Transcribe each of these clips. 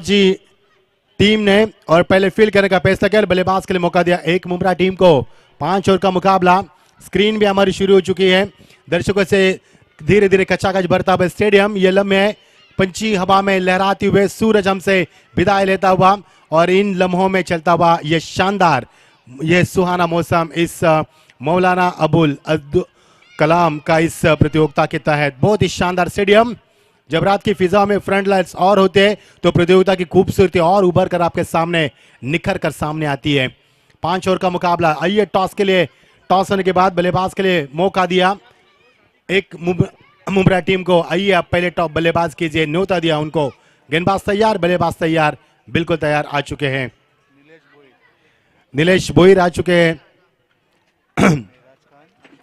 जी team ने और पहले फील्ड करने का फैसला किया, बल्लेबाज के लिए मौका दिया एक मुमरा टीम को। 5 ओवर का मुकाबला। स्क्रीन भी हमारी शुरू हो चुकी है। दर्शकों से धीरे धीरे कचाकच भरता हुआ स्टेडियम। ये लम्हे पंछी हवा में लहराते हुए सूरज हमसे विदाई लेता हुआ और इन लम्हों में चलता हुआ ये शानदार ये सुहाना मौसम इस मौलाना अबुल कलाम का इस प्रतियोगिता के तहत बहुत ही शानदार स्टेडियम। जब रात की फिजा में फ्रंट लाइट्स और होते हैं तो प्रतियोगिता की खूबसूरती और उभर कर आपके सामने निखर कर सामने आती है। 5 ओवर का मुकाबला। आइए टॉस के लिए, टॉस होने के बाद बल्लेबाज के लिए मौका दिया एक मुमरा टीम को। आइए आप पहले टॉप बल्लेबाज कीजिए, न्योता दिया उनको। गेंदबाज तैयार, बल्लेबाज तैयार, बिल्कुल तैयार आ चुके हैं। नीलेश बोईर आ चुके हैं।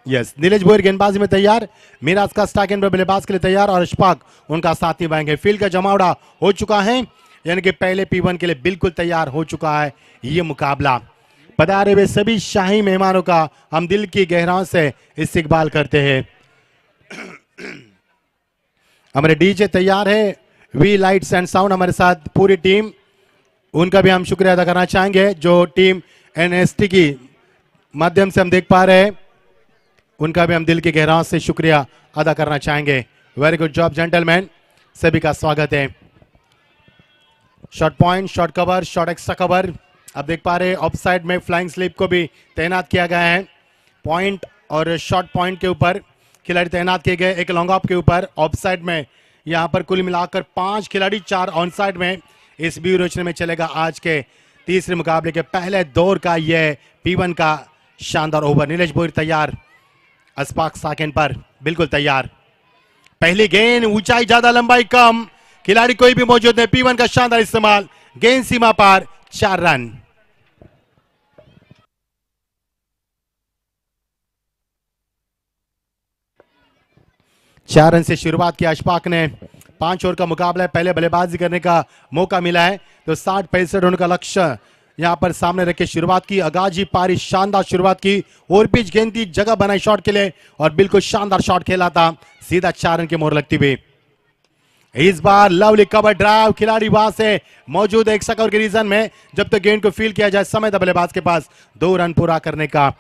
यस, नीलेश बोईर गेंदबाजी में तैयार। मिराज का स्टाक एंड बल्लेबाज के लिए तैयार और अशफाक उनका साथी बनाएंगे। फील्ड का जमावड़ा हो चुका है, यानी कि पहले P1 के लिए बिल्कुल तैयार हो चुका है ये मुकाबला। पधारे हुए सभी शाही मेहमानों का हम दिल की गहराइयों से इस्तकबाल करते हैं। हमारे डीजे तैयार है, वी लाइट्स एंड साउंड हमारे साथ पूरी टीम, उनका भी हम शुक्रिया अदा करना चाहेंगे। जो टीम NST की माध्यम से हम देख पा रहे हैं, उनका भी हम दिल की गहराइयों से शुक्रिया अदा करना चाहेंगे। वेरी गुड जॉब जेंटलमैन, सभी का स्वागत है। Short point, short cover, short extra cover आप देख पा रहे हैं। ऑफ साइड में फ्लाइंग स्लिप को भी तैनात किया गया है। पॉइंट और शॉर्ट पॉइंट के ऊपर खिलाड़ी तैनात किए गए। एक लॉन्ग ऑफ के ऊपर ऑफ साइड में यहाँ पर कुल मिलाकर 5 खिलाड़ी, 4 ऑन साइड में इस व्यू रोचने में चलेगा आज के तीसरे मुकाबले के पहले दौर का यह P1 का शानदार ओवर। नीलेश बोईर तैयार, अस्पाक सेकंड पर बिल्कुल तैयार। पहली गेंद, ऊंचाई ज्यादा लंबाई कम, खिलाड़ी कोई भी मौजूद नहीं। P1 का शानदार इस्तेमाल, गेंद सीमा पार, 4 रन। चार रन से शुरुआत की अशफाक ने। 5 ओवर का मुकाबला है, पहले बल्लेबाजी करने का मौका मिला है तो 60-65 रनों का लक्ष्य यहां पर सामने रख के शुरुआत की। अगाजी पारी शानदार शुरुआत की, ओवर पिच गेंद की जगह बनाई शॉट के लिए और बिल्कुल शानदार शॉट खेला था, सीधा 4 रन की मोहर लगती हुई। इस बार लवली कवर ड्राइव, खिलाड़ी वहां से मौजूद है 1 ओवर के रीजन में। जब तक गेंद को फील्ड किया जाए समय था बल्लेबाज के पास 2 रन पूरा करने का।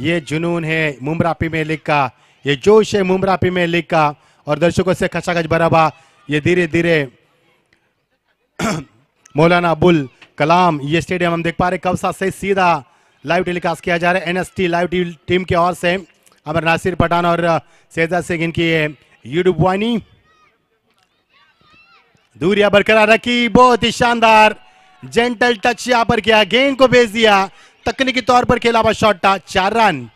ये जुनून है मुमरा प्रीमियर लीग का, ये जोश है मुमरा प्रीमियर लीग का और दर्शकों से खचाखच भरा हुआ ये धीरे धीरे मौलाना अबुल कलाम ये स्टेडियम हम देख पा रहे। कवसा से सीधा लाइव टेलीकास्ट किया जा रहा है NST लाइव टीम की ओर से। अमर नासिर पठान और शहजाद सिंह इनकी यूट्यूब वाहिनी। दूरियां बरकरार रखी, बहुत ही शानदार जेंटल टच यहां पर किया, गेंद को भेज दिया, तकनीकी तौर पर खेला हुआ शॉट था, 4 रन।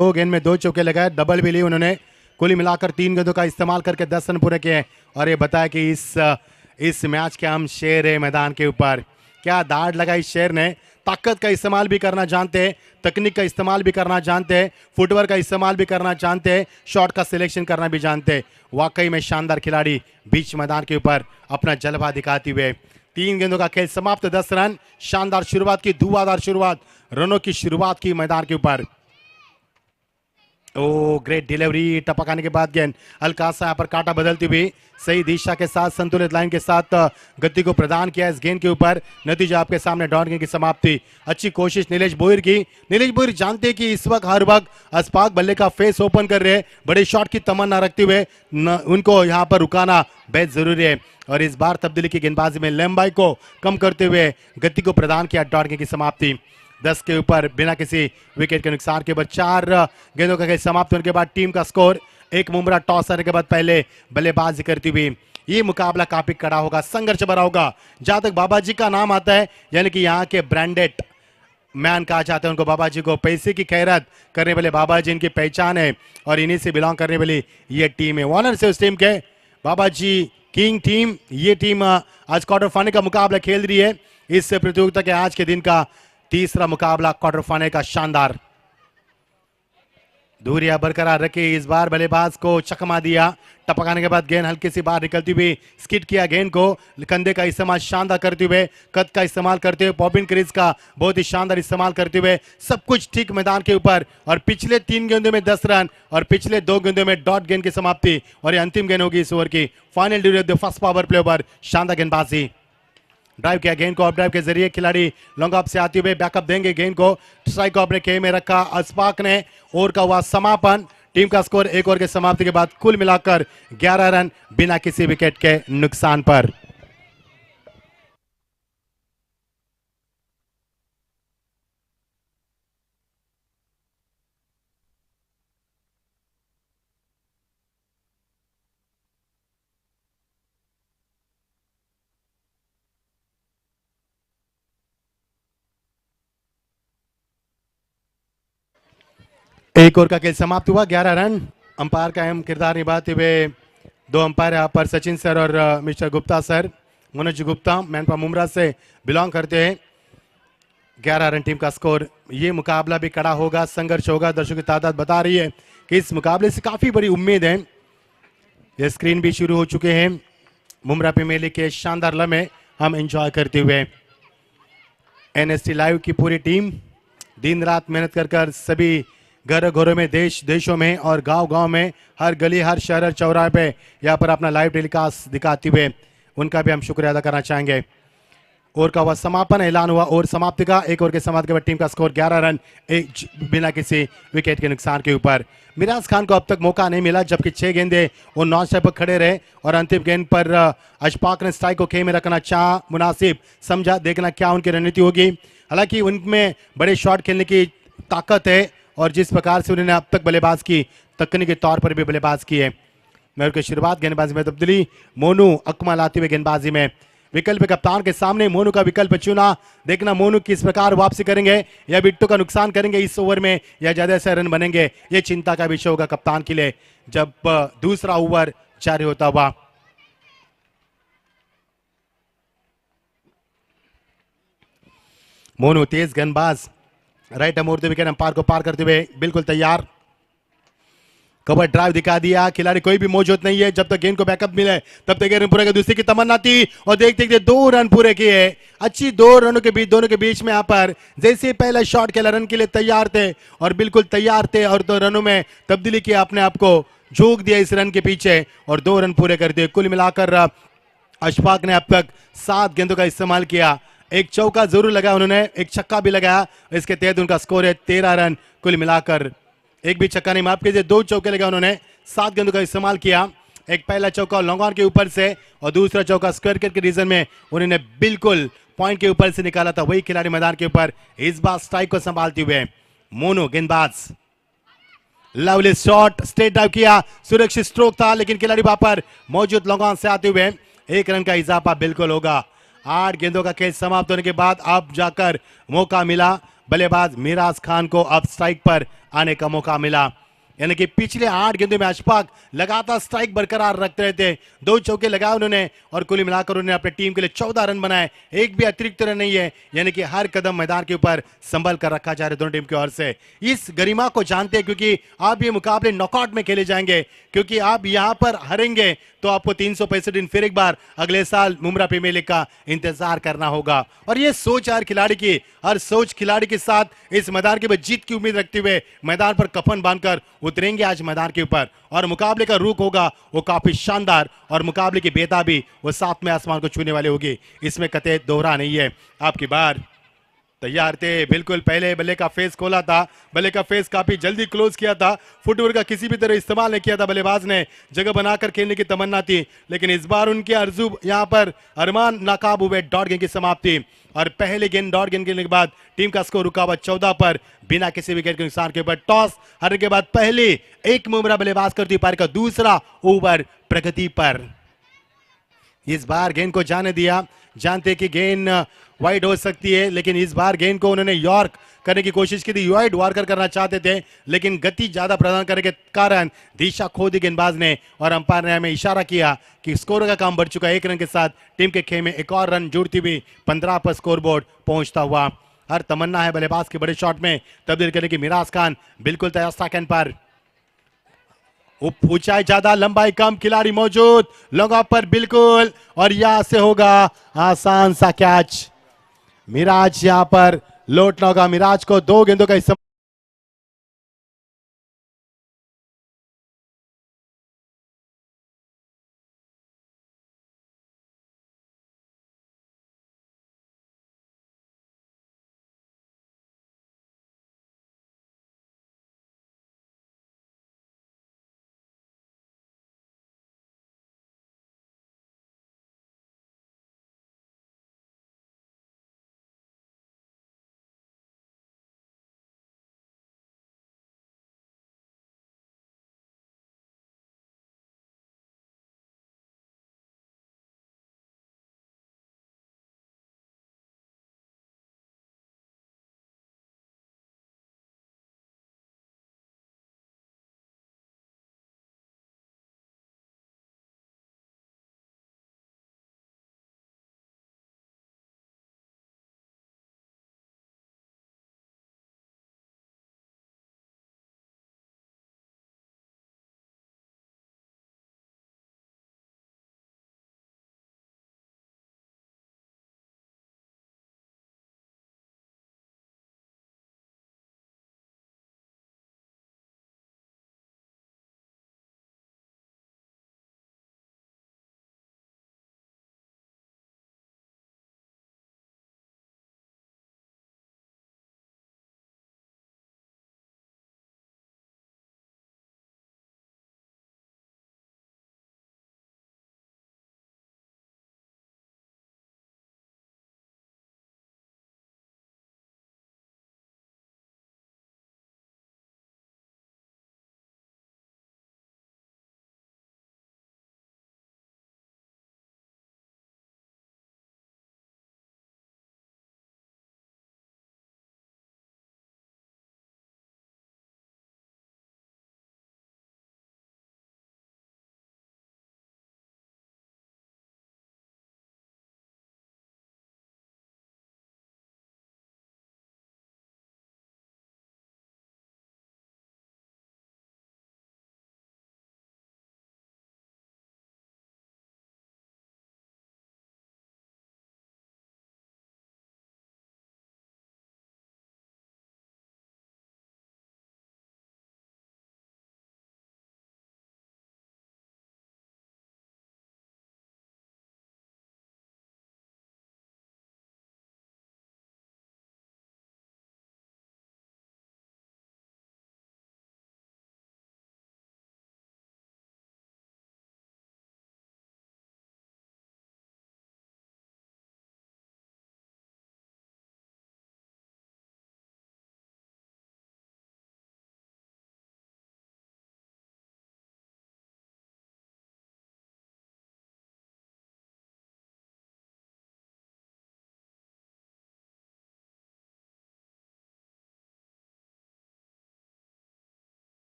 दो गेंद में 2 चौके लगाए, डबल भी ली उन्होंने। कुल मिलाकर 3 गेंदों का इस्तेमाल करके 10 रन पूरे किए और ये बताया कि इस मैच के हम शेर है मैदान के ऊपर। क्या दाढ़ लगाई शेर ने, ताकत का इस्तेमाल भी करना जानते हैं, तकनीक का इस्तेमाल भी करना जानते हैं, फुटवर्क का इस्तेमाल भी करना जानते हैं, शॉट का सिलेक्शन करना भी जानते हैं। वाकई में शानदार खिलाड़ी बीच मैदान के ऊपर अपना जलवा दिखाते हुए। 3 गेंदों का खेल समाप्त, 10 रन। शानदार शुरुआत की, धुआंधार शुरुआत, रनों की शुरुआत की मैदान के ऊपर। ओ ग्रेट डिलीवरी, टपक आने के बाद गेंद हल्का सा यहाँ पर काटा बदलती हुई सही दिशा के साथ संतुलित लाइन के साथ गति को प्रदान किया इस गेंद के ऊपर। नतीजा आपके सामने, डॉन गेंद की समाप्ति। अच्छी कोशिश नीलेश बोईर की। नीलेश बोईर जानते हैं कि इस वक्त हर वक्त अस्पाक बल्ले का फेस ओपन कर रहे हैं, बड़े शॉट की तमन्ना रखते हुए उनको यहाँ पर रुकाना बेहद जरूरी है और इस बार तब्दीली की गेंदबाजी में लंबाई को कम करते हुए गति को प्रदान किया, डॉट गेंद की समाप्ति। 10 के ऊपर बिना किसी विकेट के नुकसान के बाद 4 गेंदों का खेल समाप्त होने के बाद टीम का स्कोर। एक मुमरा टॉस आने के बाद पहले बल्लेबाजी करती हुई। ये मुकाबला काफी कड़ा होगा, संघर्ष भरा होगा। जहां तक बाबाजी का नाम आता है, यानी कि यहाँ के ब्रांडेड मैन कहा जाता है उनको, बाबाजी को पैसे की खैरत करने वाले बाबाजी इनकी पहचान है और इन्हीं से बिलोंग करने वाली ये टीम है। ऑनर से उस टीम के बाबाजी किंग टीम, ये टीम आज क्वार्टर फाइनल का मुकाबला खेल रही है। इस प्रतियोगिता के आज के दिन का तीसरा मुकाबला क्वार्टर फाइनल का शानदार। दूरियां बरकरार रखी, इस बार बल्लेबाज को चकमा दिया, टपकाने के बाद गेंद हल्की सी बाहर निकलती हुई स्किट किया गेंद को, कंधे का इस्तेमाल शानदार करते हुए, कद का इस्तेमाल करते हुए, पॉपिंग क्रीज का बहुत ही शानदार इस्तेमाल करते हुए, सब कुछ ठीक मैदान के ऊपर। और पिछले 3 गेंदों में 10 रन और पिछले 2 गेंदों में डॉट गेंद की समाप्ति, और ये अंतिम गेंद होगी इस ओवर की। Final duty of the first power play over. शानदार गेंदबाजी, ड्राइव किया गेंद को, ऑफ ड्राइव के जरिए खिलाड़ी लॉन्ग ऑफ से आते हुए बैकअप देंगे गेंद को, स्ट्राइक को अपने खेमे में रखा अशफाक ने। ओवर का हुआ समापन, टीम का स्कोर 1 ओवर के समाप्ति के बाद कुल मिलाकर 11 रन बिना किसी विकेट के नुकसान पर। एक ओवर का खेल समाप्त हुआ, 11 रन। अंपायर का अहम किरदार निभाते हुए 2 अंपायर यहाँ पर सचिन सर और मिस्टर गुप्ता सर। मनोज गुप्ता मैनपा मुमरा से बिलोंग करते हैं। 11 रन टीम का स्कोर। ये मुकाबला भी कड़ा होगा, संघर्ष होगा। दर्शकों की तादाद बता रही है कि इस मुकाबले से काफी बड़ी उम्मीद है। ये स्क्रीन भी शुरू हो चुके हैं। मुमरा पे मेले के शानदार लम्हे हम एंजॉय करते हुए। एनएसटी लाइव की पूरी टीम दिन रात मेहनत कर सभी घरों घरों में, देशों में और गांव में, हर गली, हर शहर, हर चौराहे पे यहाँ पर अपना लाइव टेलीकास्ट दिखाते हुए उनका भी हम शुक्रिया अदा करना चाहेंगे। ओवर का हुआ समापन, ऐलान हुआ ओवर समाप्ति का। 1 ओवर के समाप्ति के बाद टीम का स्कोर 11 रन बिना किसी विकेट के नुकसान के ऊपर। मिराज खान को अब तक मौका नहीं मिला, जबकि 6 गेंदे वो नॉन स्ट्राइक पर खड़े रहे और अंतिम गेंद पर अशफाक ने स्ट्राइक को खेमे में रखना चाहा, मुनासिब समझा। देखना क्या उनकी रणनीति होगी। हालांकि उनमें बड़े शॉट खेलने की ताकत है और जिस प्रकार से उन्होंने अब तक बल्लेबाज की, तकनीकी तौर पर भी बल्लेबाज की है। मैच की शुरुआत गेंदबाजी में तब्दीली, मोनू अकमल आते हुए गेंदबाजी में। विकल्प कप्तान के सामने मोनू का विकल्प चुना। देखना मोनू किस प्रकार वापसी करेंगे या बिट्टू का नुकसान करेंगे इस ओवर में, या ज्यादा से रन बनेंगे, ये चिंता का विषय होगा कप्तान के लिए जब दूसरा ओवर जारी होता हुआ। मोनू तेज गेंदबाज, राइट मोड़ते विकेट अंपायर को पार करते हुए बिल्कुल तैयार। कवर ड्राइव दिखा दिया, खिलाड़ी कोई भी मौजूद नहीं है। जब तक गेंद को बैकअप मिले तब तक रन पूरे, दूसरी की तमन्ना थी और देखते देखते 2 रन पूरे किए। अच्छी 2 रनों के बीच, दोनों के बीच में यहाँ पर जैसे पहला शॉट खेला, रन के लिए तैयार थे और बिल्कुल तैयार थे और 2 रनों में तब्दीली किया, अपने आप को झोंक दिया इस रन के पीछे और 2 रन पूरे कर दिए। कुल मिलाकर अशफाक ने अब तक 7 गेंदों का इस्तेमाल किया। एक चौका जरूर लगाया उन्होंने, एक छक्का भी लगाया, इसके तहत उनका स्कोर है 13 रन। कुल मिलाकर एक भी छक्का नहीं, माफ कीजिए 2 चौके लगाए उन्होंने, 7 गेंदों का इस्तेमाल किया। एक पहला चौका लॉन्ग ऑन के ऊपर से और दूसरा चौका स्क्वायर के रीजन में उन्होंने बिल्कुल पॉइंट के ऊपर से निकाला था। वही खिलाड़ी मैदान के ऊपर इस बार स्ट्राइक को संभालते हुए मोनू गेंदबाज। लवली शॉट, स्ट्रेट ड्राइव किया, सुरक्षित स्ट्रोक था, लेकिन खिलाड़ी वहां पर मौजूद लॉन्ग ऑन से आते हुए 1 रन का इजाफा बिल्कुल होगा। 8 गेंदों का खेल समाप्त होने के बाद अब जाकर मौका मिला बल्लेबाज मिराज खान को, अब स्ट्राइक पर आने का मौका मिला। यानी कि पिछले 8 गेंदों में अशफाक लगातार स्ट्राइक बरकरार रखते रहे थे। 2 चौके लगाए उन्होंने और कुल मिलाकर उन्होंने अपनी टीम के लिए 14 रन बनाए। एक भी अतिरिक्त रन नहीं है, यानी कि हर कदम मैदान के ऊपर संभल कर रखा जा रहा है दोनों टीम की ओर से। इस गरिमा को जानते हैं क्योंकि आप ये मुकाबले नॉकआउट में खेले जाएंगे, क्योंकि आप यहां पर हारेंगे तो आपको 365 दिन फिर एक बार अगले साल मुमरा प्रीमियर लीग का इंतजार करना होगा। और ये सोच हर खिलाड़ी की, हर सोच खिलाड़ी के साथ इस मैदान के ऊपर जीत की उम्मीद रखते हुए मैदान पर कफन बांधकर उतरेंगे आज मैदान के ऊपर। और मुकाबले का रुख होगा वो काफी शानदार और मुकाबले की बेताबी वो सातवें आसमान को छूने वाली होगी, इसमें कतई दोहरा नहीं है। आपकी बार तैयार थे, बिल्कुल पहले बल्ले का फेस खोला था, बल्ले का फेस काफी जल्दी क्लोज किया था, फुटवर्क का किसी भी तरह इस्तेमाल नहीं किया था। बल्लेबाज ने जगह बनाकर खेलने की तमन्ना थी, लेकिन इस बार उनके अर्जू यहां पर अरमान नाकाब हुए। डॉट गेंद की समाप्ति और पहले गेंद डॉट गेंद खेलने के बाद टीम का स्कोर रुका हुआ 14 पर बिना किसी विकेट के नुकसान के ऊपर। टॉस हारने के बाद पहले एक मुमरा बल्लेबाज करती पारी का दूसरा ओवर प्रगति पर। इस बार गेंद को जाने दिया, जानते कि गेंद वाइड हो सकती है, लेकिन इस बार गेंद को उन्होंने यॉर्क करने की कोशिश की थी, वाइड वार्कर करना चाहते थे, लेकिन गति ज्यादा प्रदान करने के कारण दिशा खो दी गेंदबाज ने और अंपायर ने हमें इशारा किया कि स्कोर का काम बढ़ चुका है। 1 रन के साथ टीम के खेमे एक और रन जुड़ती हुई 15 पर स्कोरबोर्ड पहुंचता हुआ। हर तमन्ना है बल्लेबाज के बड़े शॉट में तब्दील करने की। मिराज खान बिल्कुल तैयार सेकंड पर। ऊंचाई ज्यादा लंबाई कम, खिलाड़ी मौजूद, लॉन्ग ऑफ पर बिल्कुल, और यहां से होगा आसान सा कैच। मिराज यहां पर लौटना होगा, मिराज को 2 गेंदों का इस्तेमाल।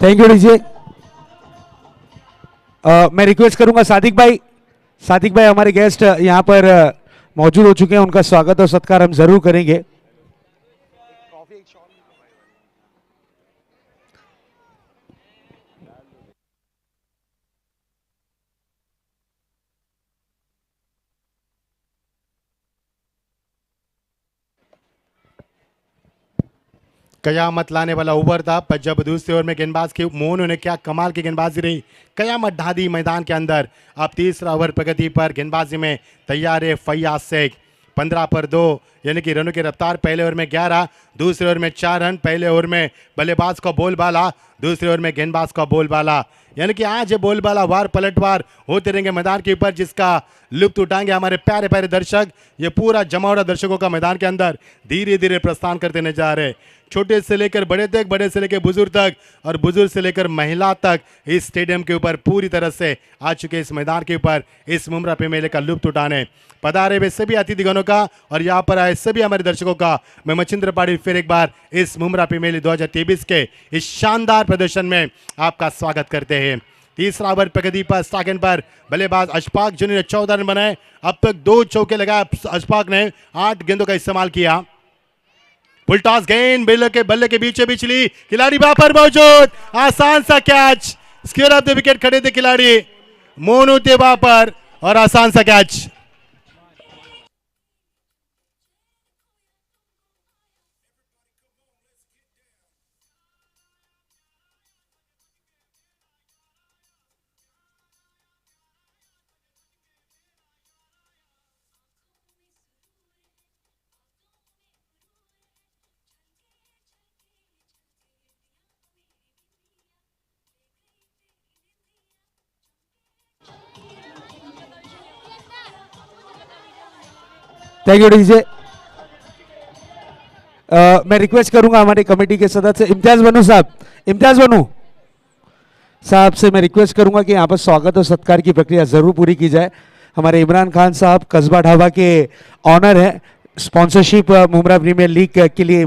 Thank you DJ. मैं रिक्वेस्ट करूंगा सादिक भाई हमारे गेस्ट यहाँ पर मौजूद हो चुके हैं, उनका स्वागत और सत्कार हम जरूर करेंगे। कयामत लाने वाला ओवर था, पर जब दूसरे ओवर में गेंदबाज की मोनू ने क्या कमाल की गेंदबाजी रही, कयामत ढा दी मैदान के अंदर। अब तीसरा ओवर प्रगति पर गेंदबाजी में तैयार है फैयाज शेख। 15 पर 2 यानी कि रनों की रफ्तार। पहले ओवर में 11, दूसरे ओवर में 4 रन। पहले ओवर में बल्लेबाज का बोलबाला, दूसरे ओवर में गेंदबाज का बोलबाला, यानी कि आज ये बोलबाला वार पलटवार होते रहेंगे मैदान के ऊपर, जिसका लुत्फ उठाएंगे हमारे प्यारे प्यारे दर्शक। ये पूरा जमावड़ा दर्शकों का मैदान के अंदर धीरे धीरे प्रस्थान करते नजर आ रहे, छोटे से लेकर बड़े तक, बड़े से लेकर बुजुर्ग तक, और बुजुर्ग से लेकर महिला तक इस स्टेडियम के ऊपर पूरी तरह से आ चुके इस मैदान के ऊपर इस मुमरा पे मेले का लुत्फ उठाने। पधारे हुए सभी अतिथिगणों का और यहाँ पर आए सभी हमारे दर्शकों का मैं मचिंद्र पाटिल फिर एक बार इस मुमरा पे मेले 2023 के इस शानदार प्रदर्शन में आपका स्वागत करते हैं। तीसरा ओवर प्रगति पर स्टार्ट पर बल्लेबाज अशफाक जिन्होंने 14 रन बनाए। अब तक 2 चौके लगाए अशफाक ने, 8 गेंदों का इस्तेमाल किया। फुल टॉस गेंद बल्ले के बीचों बीच ली, खिलाड़ी वहां पर मौजूद, आसान सा catch, square of the wicket खड़े थे खिलाड़ी, मोनू थे वहां पर और आसान सा कैच। Thank you DJ. मैं रिक्वेस्ट करूंगा हमारे कमेटी के सदस्य इम्तियाज बनू साहब, इम्तियाज बनू साहब से मैं रिक्वेस्ट करूंगा कि यहाँ पर स्वागत और सत्कार की प्रक्रिया जरूर पूरी की जाए। हमारे इमरान खान साहब कस्बा ढाबा के ऑनर हैं, स्पॉन्सरशिप मुमरा प्रीमियर लीग के लिए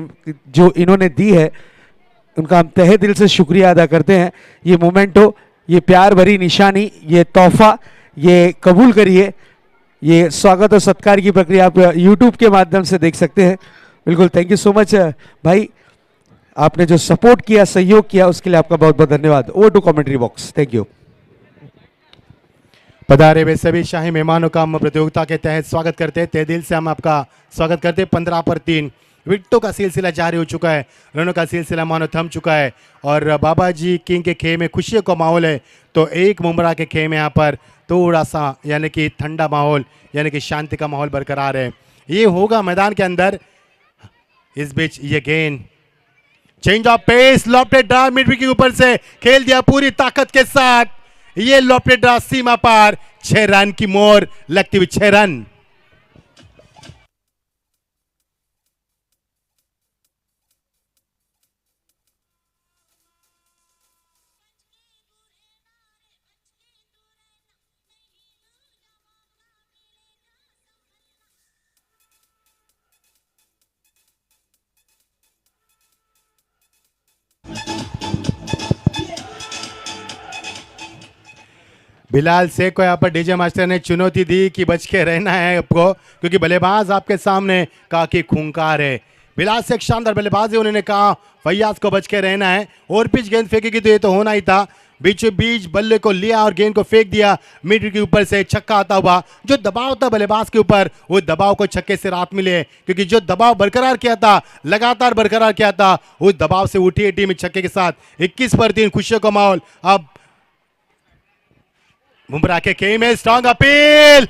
जो इन्होंने दी है, उनका हम तहे दिल से शुक्रिया अदा करते हैं। ये मोमेंटो, ये प्यार भरी निशानी, ये तोहफा, ये कबूल करिए। ये स्वागत और सत्कार की प्रक्रिया आप यूट्यूब के माध्यम से देख सकते हैं। बिल्कुल, थैंक यू सो मच भाई, आपने जो सपोर्ट किया, सहयोग किया, उसके लिए आपका बहुत बहुत धन्यवाद। Over to commentary box, thank you. पधारे वे सभी शाही मेहमानों का हम प्रतियोगिता के तहत स्वागत करते हैं, तहे दिल से हम आपका स्वागत करते हैं। 15 पर 3 विकेटों का सिलसिला जारी हो चुका है, रनों का सिलसिला मानो थम चुका है और बाबा जी किंग के खेमे में खुशियों का माहौल है। तो एक मुमरा के खेमे में यहाँ पर थोड़ा सा यानी कि ठंडा माहौल, यानी कि शांति का माहौल बरकरार है। ये होगा मैदान के अंदर। इस बीच ये गेंद change of pace, lofted draw mid wicket के ऊपर से खेल दिया पूरी ताकत के साथ। ये लॉफ्टेड ड्रा सीमा पार, 6 रन की मोहर लगती हुई 6 रन। बिलाल शेख को यहाँ पर डीजे मास्टर ने चुनौती दी कि बच के रहना है आपको, क्योंकि बल्लेबाज आपके सामने काफी खूंखार है। बिलाल शेख शानदार बल्लेबाज है, उन्होंने कहा फैयाज को बच के रहना है और पिच गेंद फेंकेगी तो ये तो होना ही था। बीचों बीच बल्ले को लिया और गेंद को फेंक दिया, मिड के ऊपर से छक्का आता हुआ। जो दबाव था बल्लेबाज के ऊपर, वो दबाव को छक्के से राहत मिले, क्योंकि जो दबाव बरकरार किया था, लगातार बरकरार किया था, उस दबाव से उठी टीम छक्के के साथ 21 पर 3 खुशियों का माहौल। अब मुमरा के खेमे में स्ट्रॉन्ग अपील,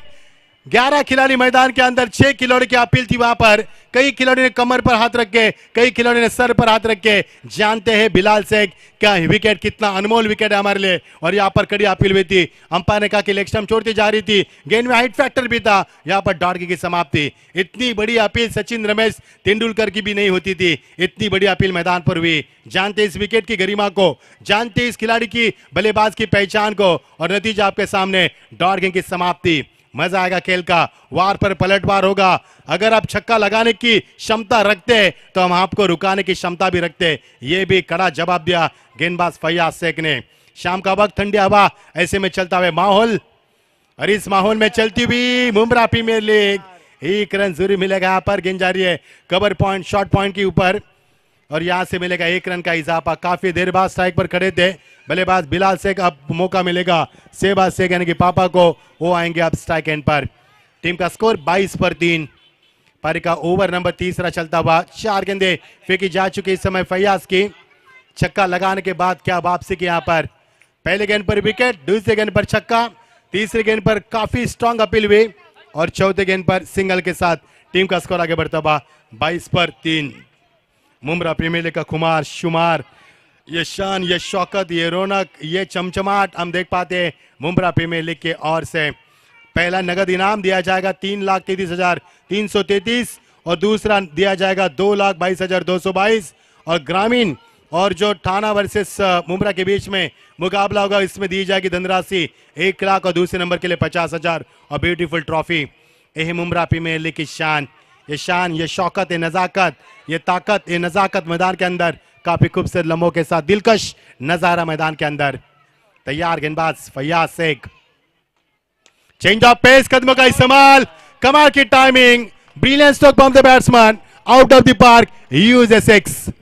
11 खिलाड़ी मैदान के अंदर, 6 खिलाड़ी की अपील थी वहां पर। कई खिलाड़ियों ने कमर पर हाथ रख के, कई खिलाड़ियों ने सर पर हाथ रख के, जानते हैं बिलाल शेख क्या विकेट, कितना अनमोल विकेट है हमारे लिए। और यहाँ पर कड़ी अपील हुई थी, अंपायर ने कहा कि लेग स्टंप छोड़ती जा रही थी, गेंद में हाइट फैक्टर भी था। यहाँ पर डॉट की समाप्ति। इतनी बड़ी अपील सचिन रमेश तेंदुलकर की भी नहीं होती थी, इतनी बड़ी अपील मैदान पर हुई। जानते इस विकेट की गरिमा को, जानते इस खिलाड़ी की बल्लेबाज की पहचान को, और नतीजा आपके सामने, डॉट की समाप्ति। मजा आएगा खेल का, वार पर पलटवार होगा। अगर आप छक्का लगाने की क्षमता रखते तो हम आपको रुकाने की क्षमता भी रखते। ये भी कड़ा जवाब दिया गेंदबाज फैयाज शेख ने। शाम का वक्त, ठंडी हवा, ऐसे में चलता हुआ माहौल, और इस माहौल में चलती हुई मुमरा प्रीमियर लीग। 1 रन जरूर मिलेगा। यहाँ पर गेंद जा रही है कवर पॉइंट, शॉर्ट पॉइंट के ऊपर, और यहां से मिलेगा 1 रन का इजाफा। काफी देर बाद स्ट्राइक पर खड़े थे बल्लेबाज बिलाल शेख, अब मौका मिलेगा शहबाज शेख यानी कि पापा को, वो आएंगे अब स्ट्राइक एंड पर। टीम का स्कोर 22 पर 3। पारी का ओवर नंबर तीसरा चलता हुआ, 4 गेंदे फेंकी जा चुकी इस समय फैयाज की। छक्का लगाने के बाद क्या वापसी की यहाँ पर, पहले गेंद पर विकेट, दूसरे गेंद पर छक्का, तीसरे गेंद पर काफी स्ट्रांग अपील हुई और चौथे गेंद पर सिंगल के साथ टीम का स्कोर आगे बढ़ता हुआ 22 पर 3। मुंब्रा प्रीमियर लीग का खुमार शुमार, ये शान, ये शौकत, ये रौनक, ये चमचमाट हम देख पाते हैं मुंब्रा प्रीमियर लीग के ओर से। पहला नगद इनाम दिया जाएगा 3,33,333 और दूसरा दिया जाएगा 2,22,222 और ग्रामीण और जो ठाना वर्सेस मुंब्रा के बीच में मुकाबला होगा इसमें दी जाएगी धनराशि 1 लाख और दूसरे नंबर के लिए 50,000 और ब्यूटीफुल ट्रॉफी। यह मुंब्रा प्रीमियर लीग की शान, ये शौकत, ये नजाकत, ये ताकत, ये नजाकत मैदान के अंदर काफी खूबसूरत लम्हों के साथ दिलकश नजारा मैदान के अंदर। तैयार गेंदबाज Fayaz Shaikh, change of pace, कदमों का इस्तेमाल, कमाल की timing, brilliant stroke from the batsman, out of the park, use a 6।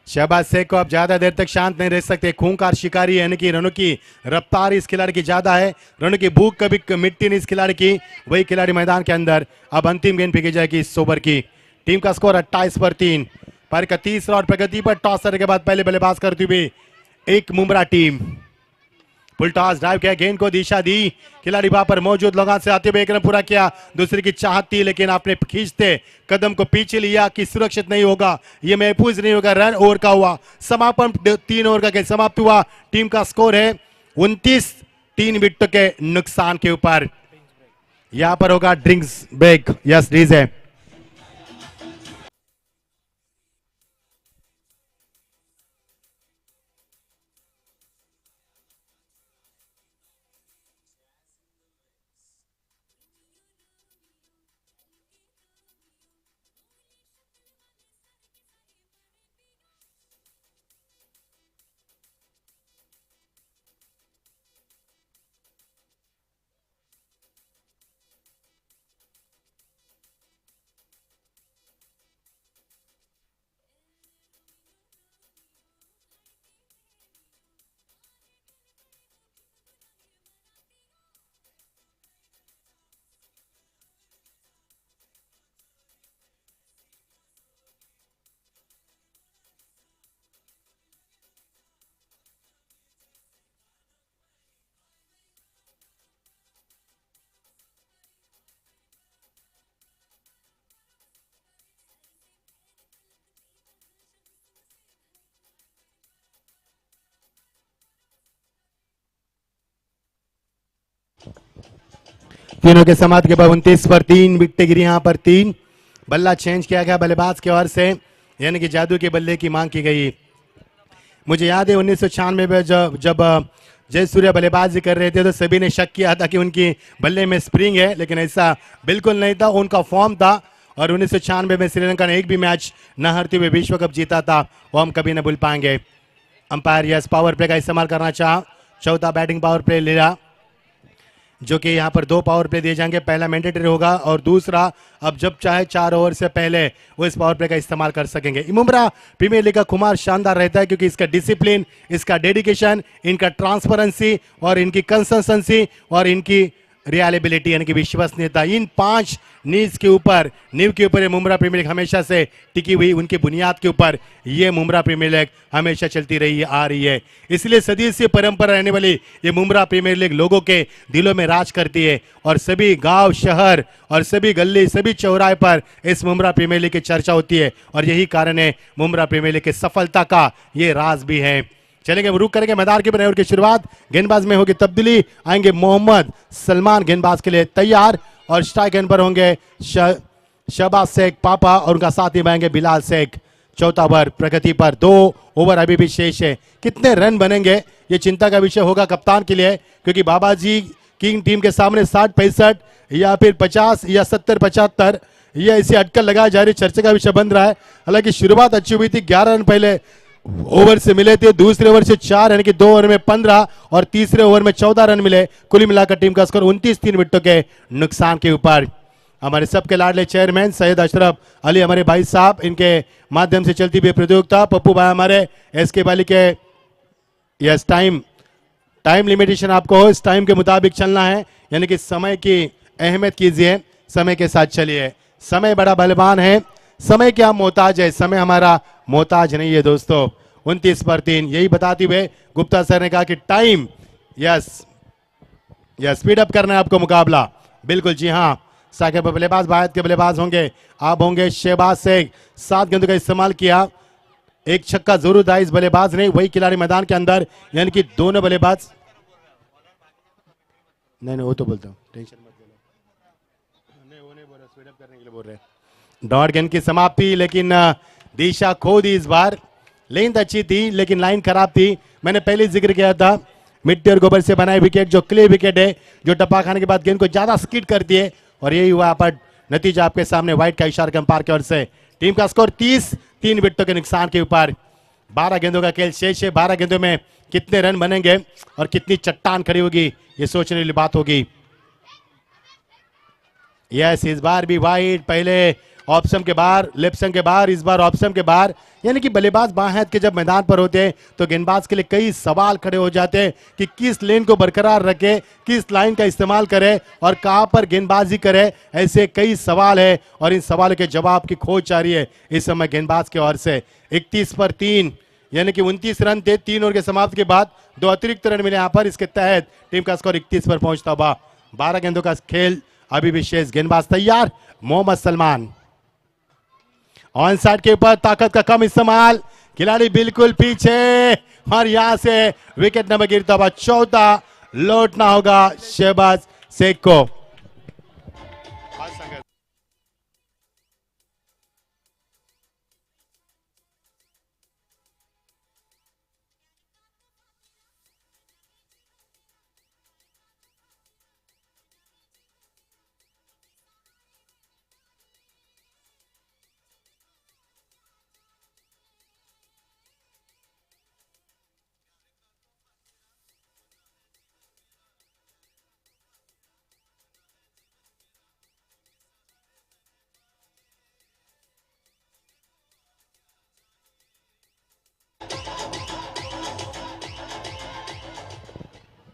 Shahbaz Shaikh को अब ज्यादा देर तक शांत नहीं रह सकते, खूंखार शिकारी यानी कि रनों की रफ्तार इस खिलाड़ी की ज्यादा है, रनों की भूख कभी मिट्टी नहीं इस खिलाड़ी की, वही खिलाड़ी मैदान के अंदर। अब अंतिम गेंद फेंकी जाएगी इस ओवर की। टीम का स्कोर 28 पर 3। पारी का तीसरा और प्रगति पर टॉस करने के बाद पहले बल्लेबाज करती हुई एक Mumbra team, full toss drive किया, गेंद को दिशा दी, खिलाड़ी वहां पर मौजूद लोगों से आते हुए एक रन पूरा किया, दूसरे की चाहत थी लेकिन आपने खींचते कदम को पीछे लिया कि सुरक्षित नहीं होगा, ये महफूज नहीं होगा। रन ओवर का हुआ समापन, 3 ओवर का खेल समाप्त हुआ। टीम का स्कोर है 29, 3 विकेटों के नुकसान के ऊपर। यहां पर होगा ड्रिंक्स ब्रेक, यस डीजे। तीनों के समाप्त के बाद 29 पर 3 विकेट गिरी। यहाँ पर 3 बल्ला चेंज किया गया बल्लेबाज की ओर से, यानी कि जादू के बल्ले की मांग की गई। मुझे याद है 1996 में जब जय सूर्या बल्लेबाजी कर रहे थे तो सभी ने शक किया था कि उनकी बल्ले में स्प्रिंग है, लेकिन ऐसा बिल्कुल नहीं था, उनका फॉर्म था। और 1996 में श्रीलंका ने एक भी मैच न हारते हुए विश्व कप जीता था, वो हम कभी न भूल पाएंगे। अंपायर यस पावर प्ले का इस्तेमाल करना चाहा, चौथा बैटिंग पावर प्ले लिया, जो कि यहाँ पर 2 पावर प्ले दिए जाएंगे, पहला मैंडेटरी होगा और दूसरा अब जब चाहे 4 ओवर से पहले वो इस पावर प्ले का इस्तेमाल कर सकेंगे। मुंब्रा प्रीमियर लीग का खुमार शानदार रहता है क्योंकि इसका डिसिप्लिन, इसका डेडिकेशन, इनका ट्रांसपेरेंसी और इनकी कंसिस्टेंसी और इनकी रियलाबिलिटी यानी कि विश्वसनीयता, इन 5 नींव के ऊपर ये मुंब्रा प्रीमियर लीग हमेशा से टिकी हुई, उनकी बुनियाद के ऊपर ये मुंब्रा प्रीमियर लीग हमेशा चलती रही आ रही है। इसलिए सदी से परंपरा रहने वाली ये मुंब्रा प्रीमियर लीग लोगों के दिलों में राज करती है और सभी गांव, शहर और सभी गली, सभी चौराहे पर इस मुंब्रा प्रीमियर लीग की चर्चा होती है और यही कारण है मुंब्रा प्रीमियर लीग की सफलता का ये राज भी है। चलेंगे, रुक करेंगे मैदान के ओवर की शुरुआत, गेंदबाज में होगी तब्दीली, आएंगे मोहम्मद सलमान गेंदबाज के लिए तैयार और स्ट्राइक एंड पर होंगे शहबाज शेख पापा और उनका साथी आएंगे बिलाल शेख। चौथा ओवर प्रगति पर, 2 ओवर अभी भी शेष है, कितने रन बनेंगे ये चिंता का विषय होगा कप्तान के लिए, क्योंकि बाबाजी की टीम के सामने 60-65 या फिर 50 या 70-75 ये ऐसी अटकल लगाई जा रही, चर्चा का विषय बन रहा है। हालांकि शुरुआत अच्छी हुई थी, 11 रन पहले ओवर से मिले थे, दूसरे ओवर से 4 यानी कि 2 ओवर में 15 और तीसरे ओवर में 14 रन मिले। कुल मिलाकर टीम का स्कोर 29 3 विकेटों के नुकसान के ऊपर। हमारे सबके लाडले चेयरमैन सैयद अशरफ अली हमारे भाई साहब, इनके माध्यम से चलती हुई प्रतियोगिता, पप्पू भाई हमारे एसके वाली के, यस टाइम लिमिटेशन आपको हो, इस टाइम के मुताबिक चलना है, यानी कि समय की अहमियत कीजिए, समय के साथ चलिए। समय बड़ा बलवान है, समय क्या मोहताज है, समय हमारा मोहताज नहीं है दोस्तों। 29 पर 3, यही बताते हुए गुप्ता सर ने कहा कि टाइम, यस स्पीड अप करना है आपको मुकाबला। बिल्कुल जी हाँ। साकिब बल्लेबाज भारत के बल्लेबाज होंगे, आप होंगे शहबाज शेख। 7 गेंदों का इस्तेमाल किया, एक छक्का जरूर था इस बल्लेबाज ने, वही खिलाड़ी मैदान के अंदर, यानी कि दोनों बल्लेबाज। नहीं वो तो बोलता हूँ, टेंशन मत लो। नहीं वो नहीं बोल रहा, स्पीड अप करने के लिए बोल रहे। डॉट गेंद की समाप्ति, लेकिन दिशा खो दी इस बार। लेंथ अच्छी थी लेकिन लाइन खराब थी। मैंने पहले जिक्र किया था, मिट्टी और गोबर से बनाए विकेट जो क्ले विकेट है, जो टप्पा खाने के बाद गेंद को ज्यादा स्किड करती है, और यही हुआ पर नतीजा आपके सामने, व्हाइट का इशारा अंपायर की ओर से। टीम का स्कोर 30 3 विकेटों के नुकसान के ऊपर। 12 गेंदों का खेल शेष है, 12 गेंदों में कितने रन बनेंगे और कितनी चट्टान खड़ी होगी, ये सोचने वाली बात होगी। यस इस बार भी वाइड, पहले ऑप्शन के बाहर, लेफ्ट के बाहर, इस बार ऑप्शन के बाहर, यानी कि बल्लेबाज बाएं हाथ के जब मैदान पर होते हैं तो गेंदबाज के लिए कई सवाल खड़े हो जाते हैं कि किस लेन को बरकरार रखे, किस लाइन का इस्तेमाल करे और कहां पर गेंदबाजी करे। ऐसे कई सवाल है और इन सवालों के जवाब की खोज जारी है इस समय गेंदबाज की ओर से। 31 पर 3 यानी कि 29 रन थे 3 ओवर के समाप्ति के बाद, 2 अतिरिक्त रन मिले यहां पर, इसके तहत टीम का स्कोर 31 पर पहुंचता हुआ। 12 गेंदों का खेल अभी विशेष, गेंदबाज तैयार, मोहम्मद सलमान ऑन साइड के ऊपर, ताकत का कम इस्तेमाल, खिलाड़ी बिल्कुल पीछे, और यहां से विकेट नंबर गिरता हुआ 14, लौटना होगा शहबाज शेख को।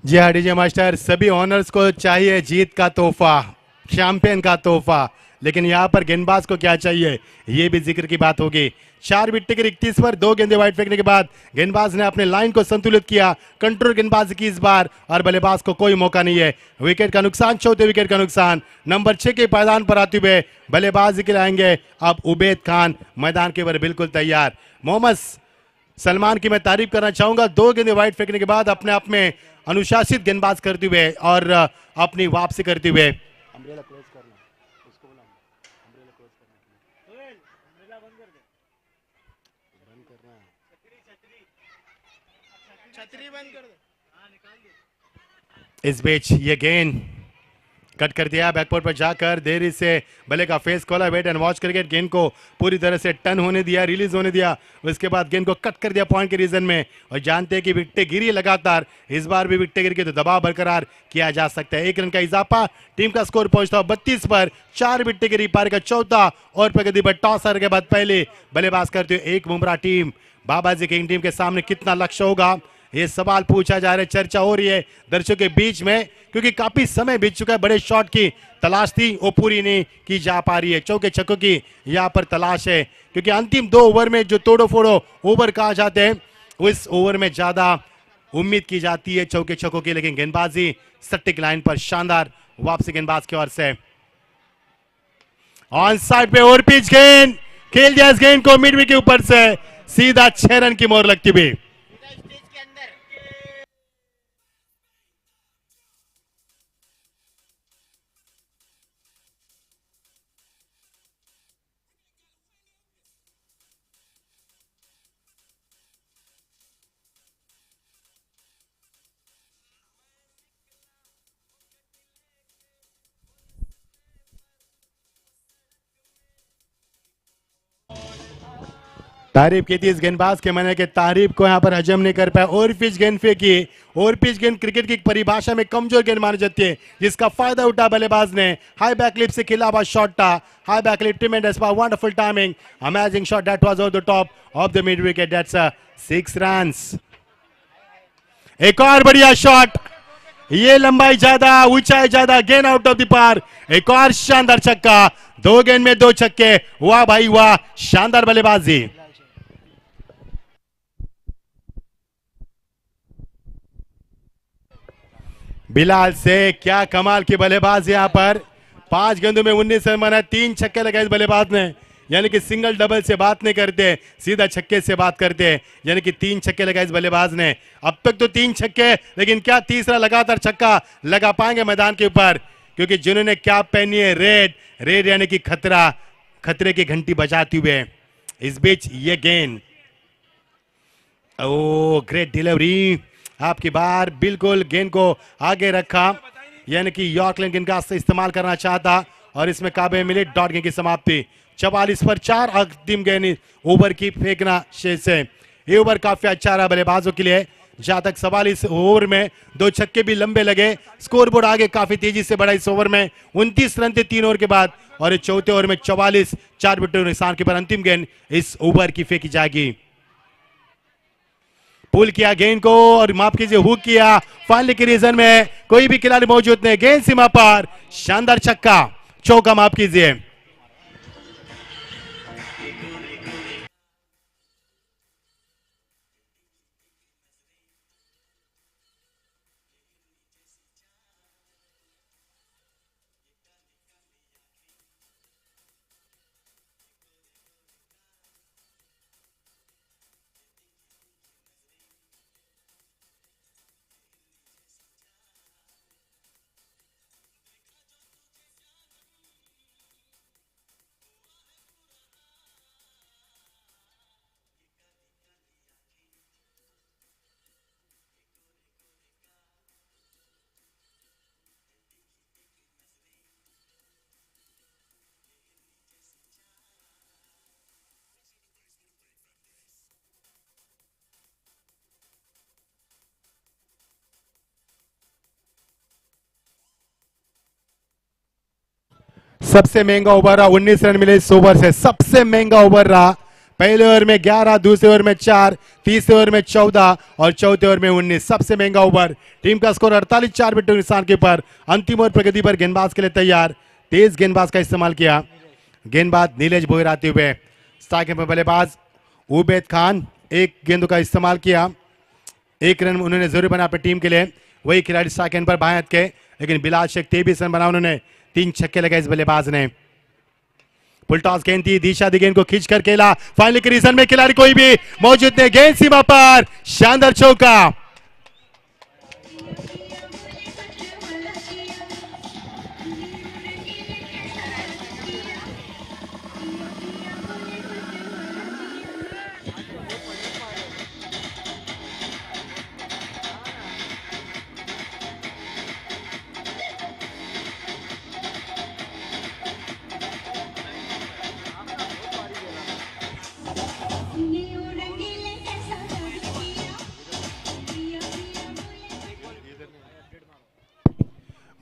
जी हाँ डीजे मास्टर, सभी ऑनर्स को चाहिए जीत का तोहफा, चैंपियन का तोहफा, लेकिन यहाँ पर गेंदबाज को क्या चाहिए, ये भी जिक्र की बात होगी। 4 विकेट के 31 पर 2 गेंदे वाइड फेंकने के बाद गेंदबाज ने अपने लाइन को संतुलित किया, कंट्रोल गेंदबाजी की इस बार, और बल्लेबाज को कोई मौका नहीं है। विकेट का नुकसान, चौथे विकेट का नुकसान। नंबर 6 के पायदान पर आते हुए बल्लेबाजी के लिए आएंगे अब उबैद खान, मैदान के ऊपर बिल्कुल तैयार। मोहम्मद सलमान की मैं तारीफ करना चाहूंगा, 2 गेंदे वाइड फेंकने के बाद अपने आप में अनुशासित गेंदबाज करते हुए और अपनी वापसी करते हुए। इस बीच ये गेंद कट कर दिया, बैकपोर्ट पर जाकर देरी से बल्ले का फेस खोला, वेट एंड वॉच क्रिकेट, गेंद को पूरी तरह से टर्न होने दिया, रिलीज होने दिया, उसके बाद गेंद को कट कर दिया पॉइंट के रीजन में, और जानते हैं कि विकेटें गिरी लगातार, इस बार भी विकेटें गिर के तो दबाव बरकरार किया जा सकता है। 1 रन का इजाफा, टीम का स्कोर पहुंचता 32 पर, 4 विकेटें गिरी, पारी का चौथा और प्रगति पर टॉस हारने के बाद पहले बल्लेबाज करते हुए एक बुमराह टीम। बाबाजी किंग टीम के सामने कितना लक्ष्य होगा, ये सवाल पूछा जा रहा है, चर्चा हो रही है दर्शकों के बीच में, क्योंकि काफी समय बीत चुका है, बड़े शॉट की तलाश थी वो पूरी नहीं की जा पा रही है, चौके छक्कों की यहां पर तलाश है, क्योंकि अंतिम 2 ओवर में जो तोड़ो फोड़ो ओवर कहा जाते हैं, उस ओवर में ज्यादा उम्मीद की जाती है चौके छक्कों की, लेकिन गेंदबाजी सटीक लाइन पर शानदार वापसी गेंदबाज की ओर से। ऑन साइड पे ओवर पिच गेंद खेल दिया, इस गेंद को मिडविकेट के ऊपर से सीधा 6 रन की मोहर लगती हुई। तारीफ की थी इस गेंदबाज के मैंने कि तारीफ को यहाँ पर हजम नहीं कर पाया। और पिच गेंद फेंकी। और पिच गेंद क्रिकेट की परिभाषा में कमजोर गेंद मानी जाती है, जिसका फायदा उठा बल्लेबाज ने। हाई बैक लिप से खिला हुआ शॉट था। High back lip tremendous wonderful timing, amazing shot that was of the top of the mid wicket. That's 6 runs. एक और बढ़िया शॉट, ये लंबाई ज्यादा, ऊंचाई ज्यादा, गेंद आउट ऑफ द पार। एक और शानदार छक्का, 2 गेंद में 2 छक्के। वाह भाई वाह, शानदार बल्लेबाजी। बिलाल से क्या कमाल की बल्लेबाज यहाँ पर। 5 गेंदों में 19 रन बनाए, 3 छक्के लगाए इस बल्लेबाज ने। यानी कि सिंगल डबल से बात नहीं करते, सीधा छक्के से बात करते। यानी कि 3 छक्के लगाए इस बल्लेबाज ने। अब तक तो 3 छक्के, लेकिन क्या तीसरा लगातार छक्का लगा पाएंगे मैदान के ऊपर? क्योंकि जिन्होंने कैप पहनी है रेड, रेड यानी कि खतरा, खतरे की घंटी बजाते हुए। इस बीच ये गेंद, ओ ग्रेट डिलीवरी। आपकी बार बिल्कुल गेंद को आगे रखा, यानी कि यॉर्कलैंड गेंद का इस्तेमाल करना चाहता और इसमें काबे मिली डॉट गेंद की समाप्ति। 44 पर 4 अंतिम गेंद ओवर की फेंकना शेष है। ये ओवर काफी अच्छा रहा बल्लेबाजों के लिए, जहां तक 44 ओवर में 2 छक्के भी लंबे लगे। स्कोरबोर्ड आगे काफी तेजी से बढ़ा इस ओवर में। 29 रन थे 3 ओवर के बाद, और इस चौथे ओवर में 44, 4 विकेटों के नुकसान के पर अंतिम गेंद इस ओवर की फेंकी जाएगी। पुल किया गेंद को और माफ कीजिए हुक किया। फाइनल के रीजन में कोई भी खिलाड़ी मौजूद नहीं, गेंद सीमा पार, शानदार छक्का, चौका माफ कीजिए। सबसे महंगा ओवर रहा, 19 रन मिले इस ओवर से, सबसे महंगा ओवर रहा। पहले ओवर में 11, दूसरे ओवर में 4, तीसरे ओवर में 14 और चौथे ओवर में 19। सबसे महंगा ओवर। टीम का स्कोर 48, 4 विकेट के नुकसान के पर। अंतिम ओवर प्रगति पर गेंदबाज के लिए तैयार। तेज गेंदबाज का इस्तेमाल किया। गेंदबाज नीलेश भोयर आते हुए। स्ट्राइक में बल्लेबाज उबैद खान, 1 गेंदों का इस्तेमाल किया। 1 रन उन्होंने जरूर बना अपनी टीम के लिए। वही खिलाड़ी स्ट्राइक पर बाएं हाथ के, लेकिन बिलाल शेख 23 रन बना उन्होंने। 3 छक्के लगाए इस बल्लेबाज ने। फुल टॉस गेंद थी, दिशा दी गेंद को खींच कर खेला। फाइनल के रीजन में खिलाड़ी कोई भी मौजूद नहीं, गेंद सीमा पर, शानदार चौका।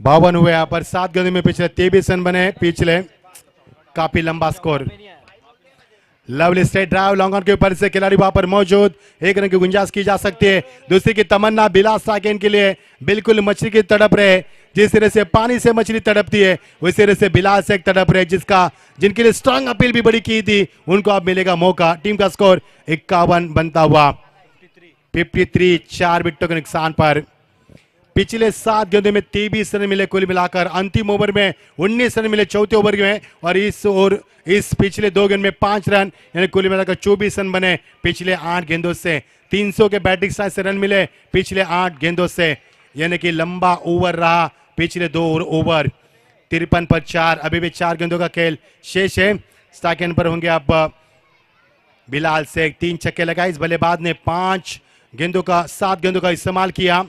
बावन हुए यहाँ पर। 7 गेंदों में पिछले 23 रन बने। पिछले काफी लंबा score. Lovely straight drive long on के ऊपर से खिलाड़ी वहां पर मौजूद। 1 रन की गुंजाइश की जा सकती है। दूसरी की तमन्ना बिलाल साकिन के लिए बिल्कुल मछली की तड़प रहे। जिस तरह से पानी से मछली तड़पती है, उसी तरह से बिलाल से तड़प रहे, जिनके लिए स्ट्रांग अपील भी बड़ी की थी, उनको अब मिलेगा मौका। टीम का स्कोर 51 बनता हुआ 53, 4 विकेटों के नुकसान पर। पिछले 7 गेंदों में 23 रन मिले कुल मिलाकर। अंतिम ओवर में 19 रन मिले चौथे ओवर में, और इस पिछले 2 गेंद में 5 रन, यानी कुल मिलाकर 24 रन बने पिछले 8 गेंदों से। 300 के बैटिंग स्ट्राइक से रन मिले पिछले 8 गेंदों से, यानी कि लंबा ओवर रहा पिछले 2 ओवर। 53 पर 4, अभी भी 4 गेंदों का खेल शेष है। स्ट्राइक एंड पर होंगे अब बिलाल से। 3 छक्के लगाए इस बल्लेबाज ने। 7 गेंदों का इस्तेमाल किया।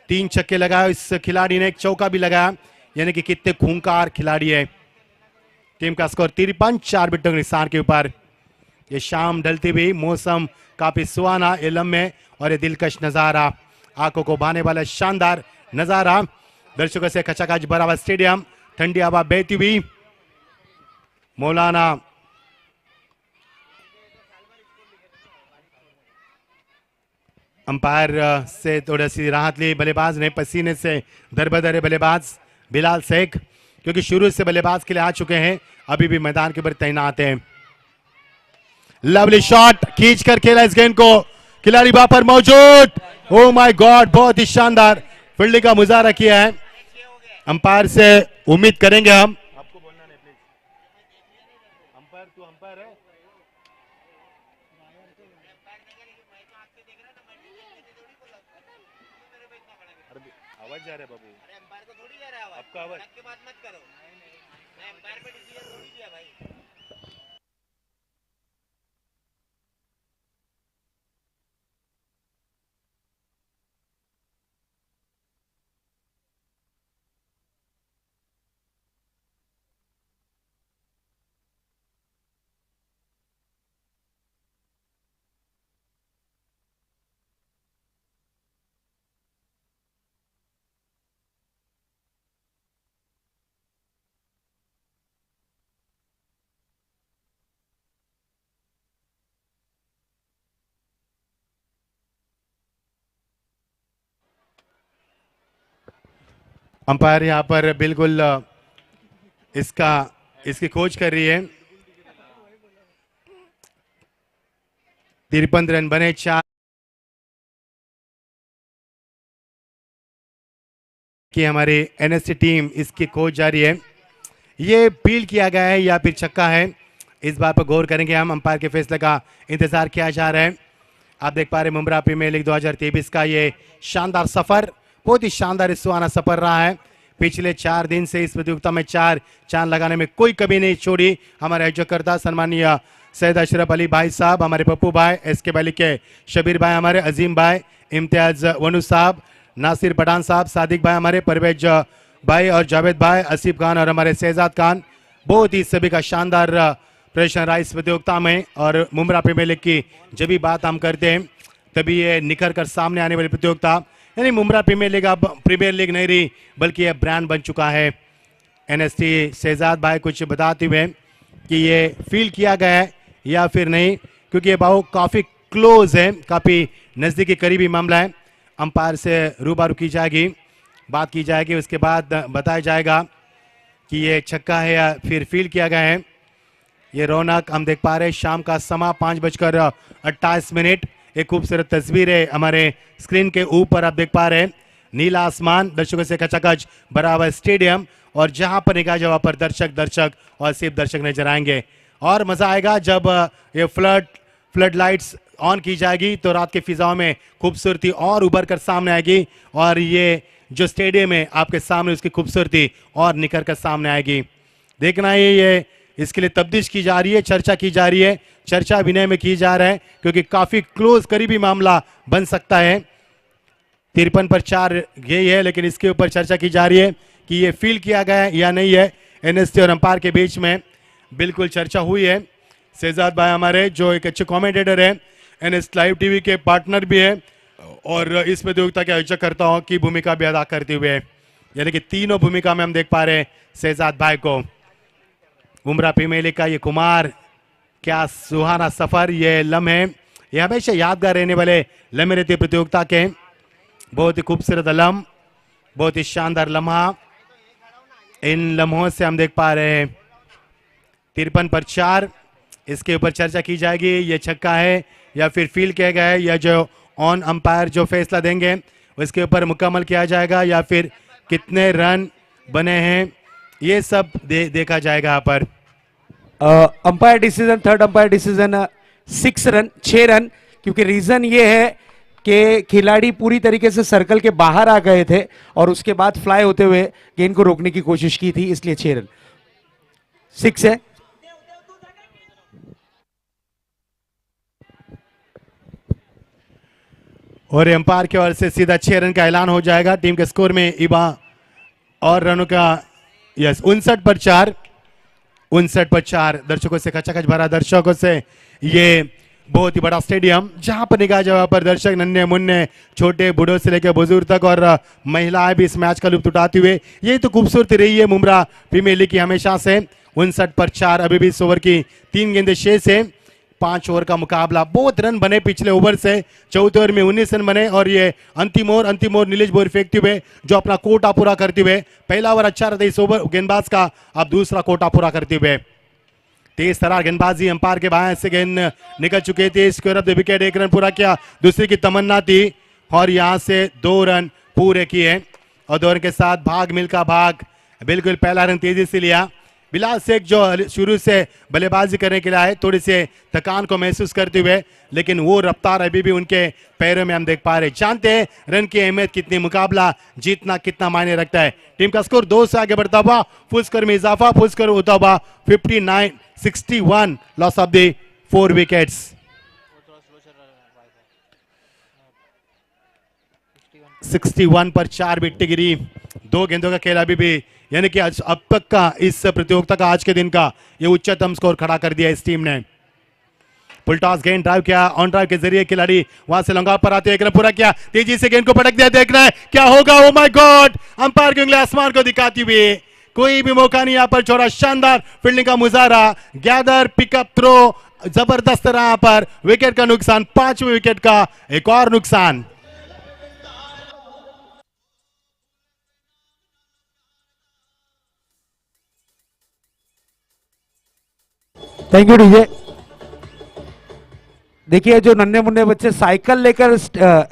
3 छक्के लगाए इस खिलाड़ी ने, 1 चौका भी लगाया, यानी कि कितने खूंखार खिलाड़ी है। टीम का स्कोर 53, 4 विकेटों के नुकसान के ऊपर। ये शाम ढलती हुई मौसम काफी सुहाना, ये लम्हे और ये दिलकश नजारा, आंखों को भाने वाला शानदार नजारा। दर्शकों से खचाखच भरा हुआ स्टेडियम, ठंडी हवा बहती हुई। मौलाना अंपायर से थोड़ी सी राहत ली बल्लेबाज ने, पसीने से दरबदर बल्लेबाज बिलाल शेख, क्योंकि शुरू से बल्लेबाज के लिए आ चुके हैं, अभी भी मैदान के ऊपर तैनात हैं। लवली शॉट खींच कर खेला इस गेंद को, खिलाड़ी वहां पर मौजूद। ओ माय गॉड, बहुत ही शानदार फील्डिंग का मुजाहरा किया है। अंपायर से उम्मीद करेंगे हम, आपको बोलना नहीं प्लीज, अंपायर तू अंपायर है, आवाज जा रहा है बाबू, अंपायर को थोड़ी जा रहा है, आपका आवाज के बात मत करो, मैं अंपायर पे डिसीजन थोड़ी दिया भाई। अंपायर यहाँ पर बिल्कुल इसकी खोज कर रही है। 53 रन बने, 4 की हमारी एनएसटी टीम इसकी खोज जारी है। ये फील्ड किया गया है या फिर छक्का है, इस बात पर गौर करेंगे हम। अंपायर के फैसले का इंतजार किया जा रहा है। आप देख पा रहे मुंब्रा प्रीमियर लीग 2023 का ये शानदार सफर, बहुत ही शानदार सुहाना सफर रहा है। पिछले 4 दिन से इस प्रतियोगिता में 4 चांद लगाने में कोई कमी नहीं छोड़ी हमारे आयोजकर्ता सन्माननीय सैयद अशरफ अली भाई साहब, हमारे पप्पू भाई, एस के वैली के शबीर भाई, हमारे अजीम भाई, इम्तियाज वनू साहब, नासिर पठान साहब, सादिक भाई, हमारे परवेज भाई और जावेद भाई, आसिफ खान और हमारे शहजाद खान। बहुत ही सभी का शानदार प्रदर्शन रहा इस प्रतियोगिता में। और मुंब्रा प्रीमियर लीग की जब भी बात हम करते हैं तभी ये निखर कर सामने आने वाली प्रतियोगिता, यानी मुंब्रा प्रीमियर लीग अब प्रीमियर लीग नहीं रही बल्कि यह ब्रांड बन चुका है। एनएसटी शहजाद भाई कुछ बताते हुए कि ये फील किया गया है या फिर नहीं, क्योंकि ये बहुत काफ़ी क्लोज है, काफ़ी नज़दीकी करीबी मामला है। अंपायर से रूबरू की जाएगी, बात की जाएगी, उसके बाद बताया जाएगा कि ये छक्का है या फिर फील किया गया है। ये रौनक हम देख पा रहे हैं, शाम का समा 5:28। एक खूबसूरत तस्वीर है हमारे स्क्रीन के ऊपर, आप देख पा रहे हैं नीला आसमान, दर्शकों से खचाखच भरा हुआ स्टेडियम, और जहां पर निगाह जाए वहां पर दर्शक और सिर्फ दर्शक नजर आएंगे। और मजा आएगा जब ये फ्लड लाइट्स ऑन की जाएगी तो रात के फिजाओं में खूबसूरती और उभर कर सामने आएगी, और ये जो स्टेडियम है आपके सामने उसकी खूबसूरती और निखर कर सामने आएगी। देखना है ये इसके लिए तब्दीश की जा रही है, चर्चा की जा रही है, चर्चा विनय में की जा रहा है, क्योंकि काफी क्लोज करीबी मामला बन सकता है। 53 पर 4 यही है, लेकिन इसके ऊपर चर्चा की जा रही है कि ये फील किया गया है या नहीं है। एनएसटी और अंपायर के बीच में बिल्कुल चर्चा हुई है। शहजाद भाई हमारे जो एक अच्छे कमेंटेटर है, एनएस लाइव टीवी के पार्टनर भी है और इस प्रतियोगिता के आयोजकर्ताओं की भूमिका भी अदा करते हुए, यानी कि तीनों भूमिका में हम देख पा रहे हैं शहजाद भाई को। मुंब्रा प्रीमियर लीग का ये कुमार, क्या सुहाना सफर, ये लम्हे, ये हमेशा यादगार रहने वाले लम्हे रहते प्रतियोगिता के। बहुत ही खूबसूरत लम्हा, बहुत ही शानदार लम्हा, इन लम्हों से हम देख पा रहे हैं 53 पर 4। इसके ऊपर चर्चा की जाएगी, ये छक्का है या फिर फील किया गया है, या जो ऑन अंपायर जो फैसला देंगे उसके ऊपर मुकम्मल किया जाएगा, या फिर कितने रन बने हैं, ये सब देखा जाएगा यहाँ पर। Umpire decision, third umpire decision 6 run, क्योंकि रीजन ये है कि खिलाड़ी पूरी तरीके से सर्कल के बाहर आ गए थे और उसके बाद फ्लाई होते हुए गेंद को रोकने की कोशिश की थी, इसलिए 6 रन। 6 है। और अंपायर की ओर से सीधा 6 रन का ऐलान हो जाएगा। टीम के स्कोर में इबा और रनों का 59 पर 4, 59 पर 4 दर्शकों से खचाखच भरा दर्शकों से ये बहुत ही बड़ा स्टेडियम, जहां पर निगाह जगह पर दर्शक नन्हे मुन्ने छोटे बूढ़ों से लेकर बुजुर्ग तक और महिलाएं भी इस मैच का लुत्फ उठाती हुए, यही तो खूबसूरती रही है मुमरा प्रीमियर लीग की हमेशा से। 59 पर 4 अभी भी इस ओवर की 3 गेंदें शेष है। 5 ओवर का मुकाबला, बहुत रन बने पिछले ओवर से, चौथे ओवर में 19 रन बने और ये अंतिम ओवर नीलेश बोर फेंकते हुए जो अपना कोटा पूरा करते हुए, पहला ओवर अच्छा रहता इस ओवर गेंदबाज का, अब दूसरा कोटा पूरा करते हुए तेज तरार गेंदबाजी, अंपायर के बाएं से गेंद निकल चुके थे, square of the wicket, 1 run पूरा किया, दूसरी की तमन्ना थी और यहां से 2 रन पूरे किए और 2 रन के साथ भाग मिल्खा भाग, बिल्कुल पहला रन तेजी से लिया। बिलाल शेख जो शुरू से बल्लेबाजी करने के लिए आए, थोड़ी से थकान को महसूस करते हुए, लेकिन वो रफ्तार अभी भी उनके पैरों में हम देख पा रहे। जानते हैं रन की अहमियत कितनी, मुकाबला जीतना कितना मायने रखता है। टीम का स्कोर 2 से आगे बढ़ता हुआ, फुल स्कोर में इजाफा, फुल स्कोर होता हुआ 59-61, लॉस ऑफ द 4 विकेट्स। वो थोड़ा स्लो चल रहा है वाईफाई। 61 पर 4 विकेट गिरी, 2 गेंदों का खेल अभी भी, यानी कि अब तक का इस प्रतियोगिता का आज के दिन का ये उच्चतम स्कोर खड़ा कर दिया इस टीम ने। फुल टॉस गेंद ड्राइव किया, ऑन ड्राइव के जरिए खिलाड़ी वहां से लॉन्ग पर आते, 1 रन पूरा किया, तेजी से गेंद को पटक दिया, देखना है क्या होगा। ओ माय गॉड, अंपायर की उंगली आसमान को दिखाती हुई, कोई भी मौका नहीं यहां पर छोड़ा, शानदार फील्डिंग का मुजाहरा, गैदर पिकअप थ्रो जबरदस्त रहा यहां पर, विकेट का नुकसान, 5वें विकेट का एक और नुकसान। Thank you DJ. देखिए जो नन्हे मुन्ने बच्चे साइकिल लेकर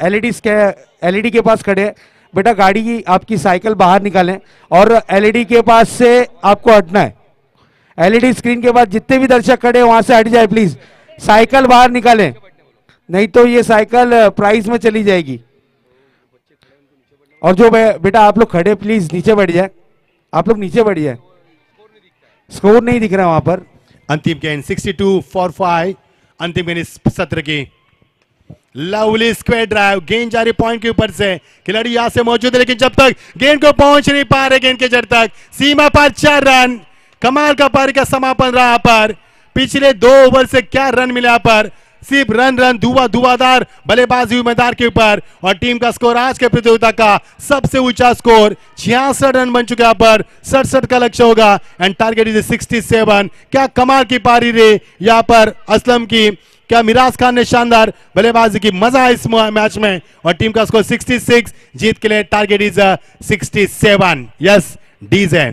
एलईडी के पास खड़े हैं, बेटा गाड़ी की आपकी साइकिल बाहर निकालें और एलईडी के पास से आपको हटना है। एलईडी स्क्रीन के पास जितने भी दर्शक खड़े हैं वहां से हट जाए प्लीज, साइकिल बाहर निकालें, नहीं तो ये साइकिल प्राइज में चली जाएगी। और जो बेटा आप लोग खड़े प्लीज नीचे बैठ जाए, आप लोग नीचे बैठ जाए, स्कोर नहीं दिख रहा वहां पर। अंतिम गेंद 62 फॉर 5, अंतिम गेंद इस सत्र की। लवली स्क्वायर ड्राइव, गेंद जा रही पॉइंट के ऊपर से, खिलाड़ी यहां से मौजूद है लेकिन जब तक गेंद को पहुंच नहीं पा रहे, गेंद के जड़ तक, सीमा पर 4 रन, कमाल का पारी का समापन रहा पर। पिछले 2 ओवर से क्या रन मिला पर, सिर्फ रन धुआंधार बल्लेबाजी हुई मैदान के ऊपर और टीम का स्कोर आज के प्रतियोगिता का सबसे ऊंचा स्कोर 66 रन बन चुका पर, 67 का लक्ष्य होगा एंड टारगेट इज 67। क्या कमाल की पारी रही यहां पर असलम की, क्या मिराज खान ने शानदार बल्लेबाजी की, मजा है इस मैच में और टीम का स्कोर 66, जीत के लिए target is 67। Yes DJ.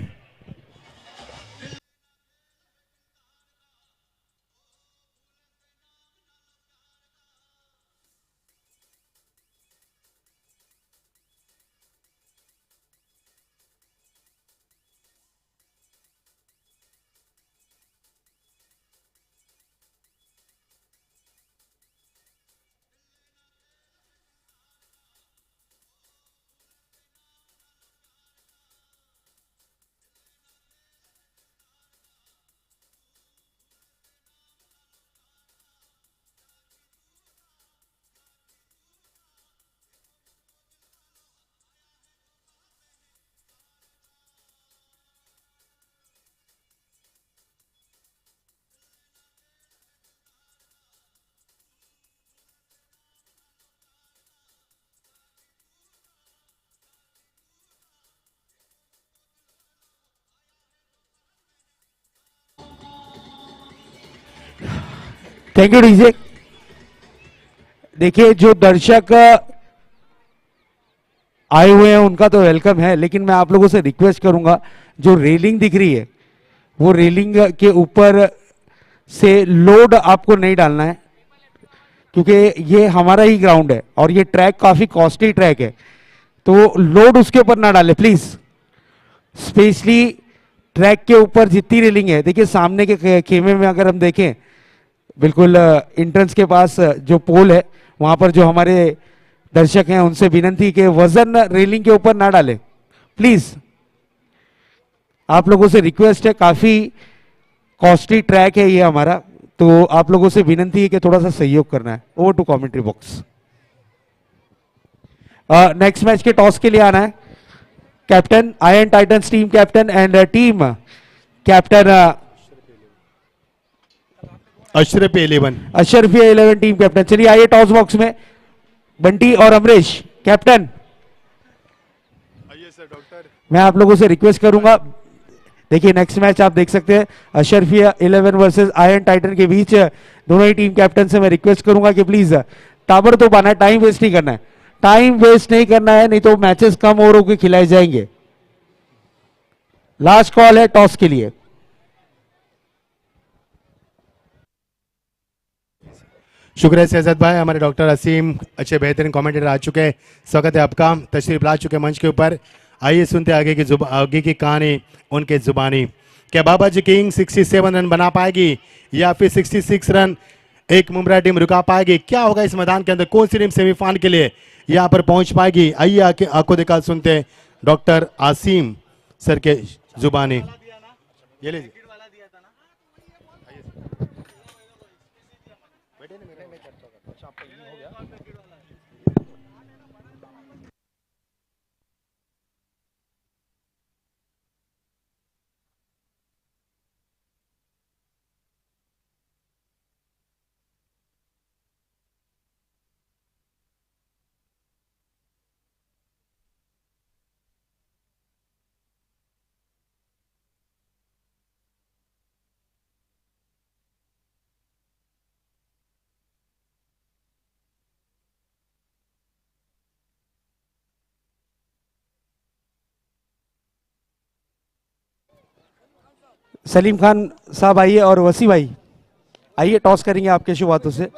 Thank you DJ. देखिए जो दर्शक आए हुए हैं उनका तो वेलकम है, लेकिन मैं आप लोगों से रिक्वेस्ट करूंगा, जो रेलिंग दिख रही है वो रेलिंग के ऊपर से लोड आपको नहीं डालना है, क्योंकि ये हमारा ही ग्राउंड है और ये ट्रैक काफी कॉस्टली ट्रैक है, तो लोड उसके ऊपर ना डाले प्लीज। स्पेशली ट्रैक के ऊपर जितनी रेलिंग है, देखिए सामने के खेमे में अगर हम देखें, बिल्कुल एंट्रेंस के पास जो पोल है वहां पर जो हमारे दर्शक हैं उनसे विनंती कि वजन रेलिंग के ऊपर ना डालें प्लीज, आप लोगों से रिक्वेस्ट है। काफी कॉस्टली ट्रैक है ये हमारा, तो आप लोगों से विनंती है कि थोड़ा सा सहयोग करना है। Over to commentary box. Next match के टॉस के लिए आना है captain, Iron Titans team captain and team captain Ashraf 11। Ashrafia 11 team captain. चलिए आइए टॉस बॉक्स में, बंटी और अमरीश कैप्टन। आइए सर डॉक्टर। मैं आप लोगों से रिक्वेस्ट करूंगा, देखिए नेक्स्ट मैच आप देख सकते हैं अशरफिया 11 वर्सेस आयरन टाइटन के बीच। दोनों ही टीम कैप्टन से मैं रिक्वेस्ट करूंगा कि प्लीज ताबड़तोड़ आना है, टाइम वेस्ट नहीं करना है, टाइम वेस्ट नहीं करना है, नहीं तो मैचेस कम ओवरों के खिलाए जाएंगे। लास्ट कॉल है टॉस के लिए। शुक्रिया शहजाद भाई। हमारे डॉक्टर असीम अच्छे बेहतरीन कमेंटेटर आ चुके हैं, स्वागत है आपका, तशरीफ ला चुके मंच के ऊपर। आइए सुनते हैं आगे की कहानी उनके जुबानी। क्या बाबाजी किंग 67 रन बना पाएगी या फिर 66 रन एक मुंबई टीम रुका पाएगी? क्या होगा इस मैदान के अंदर, कौन सी टीम सेमीफाइनल के लिए यहाँ पर पहुंच पाएगी? आइए आंखों देखा सुनते हैं डॉक्टर आसिम सर के जुबानी। ये लीजिए। सलीम खान साहब आइए और वसी भाई आइए, टॉस करेंगे आपके शुभ हाथों से।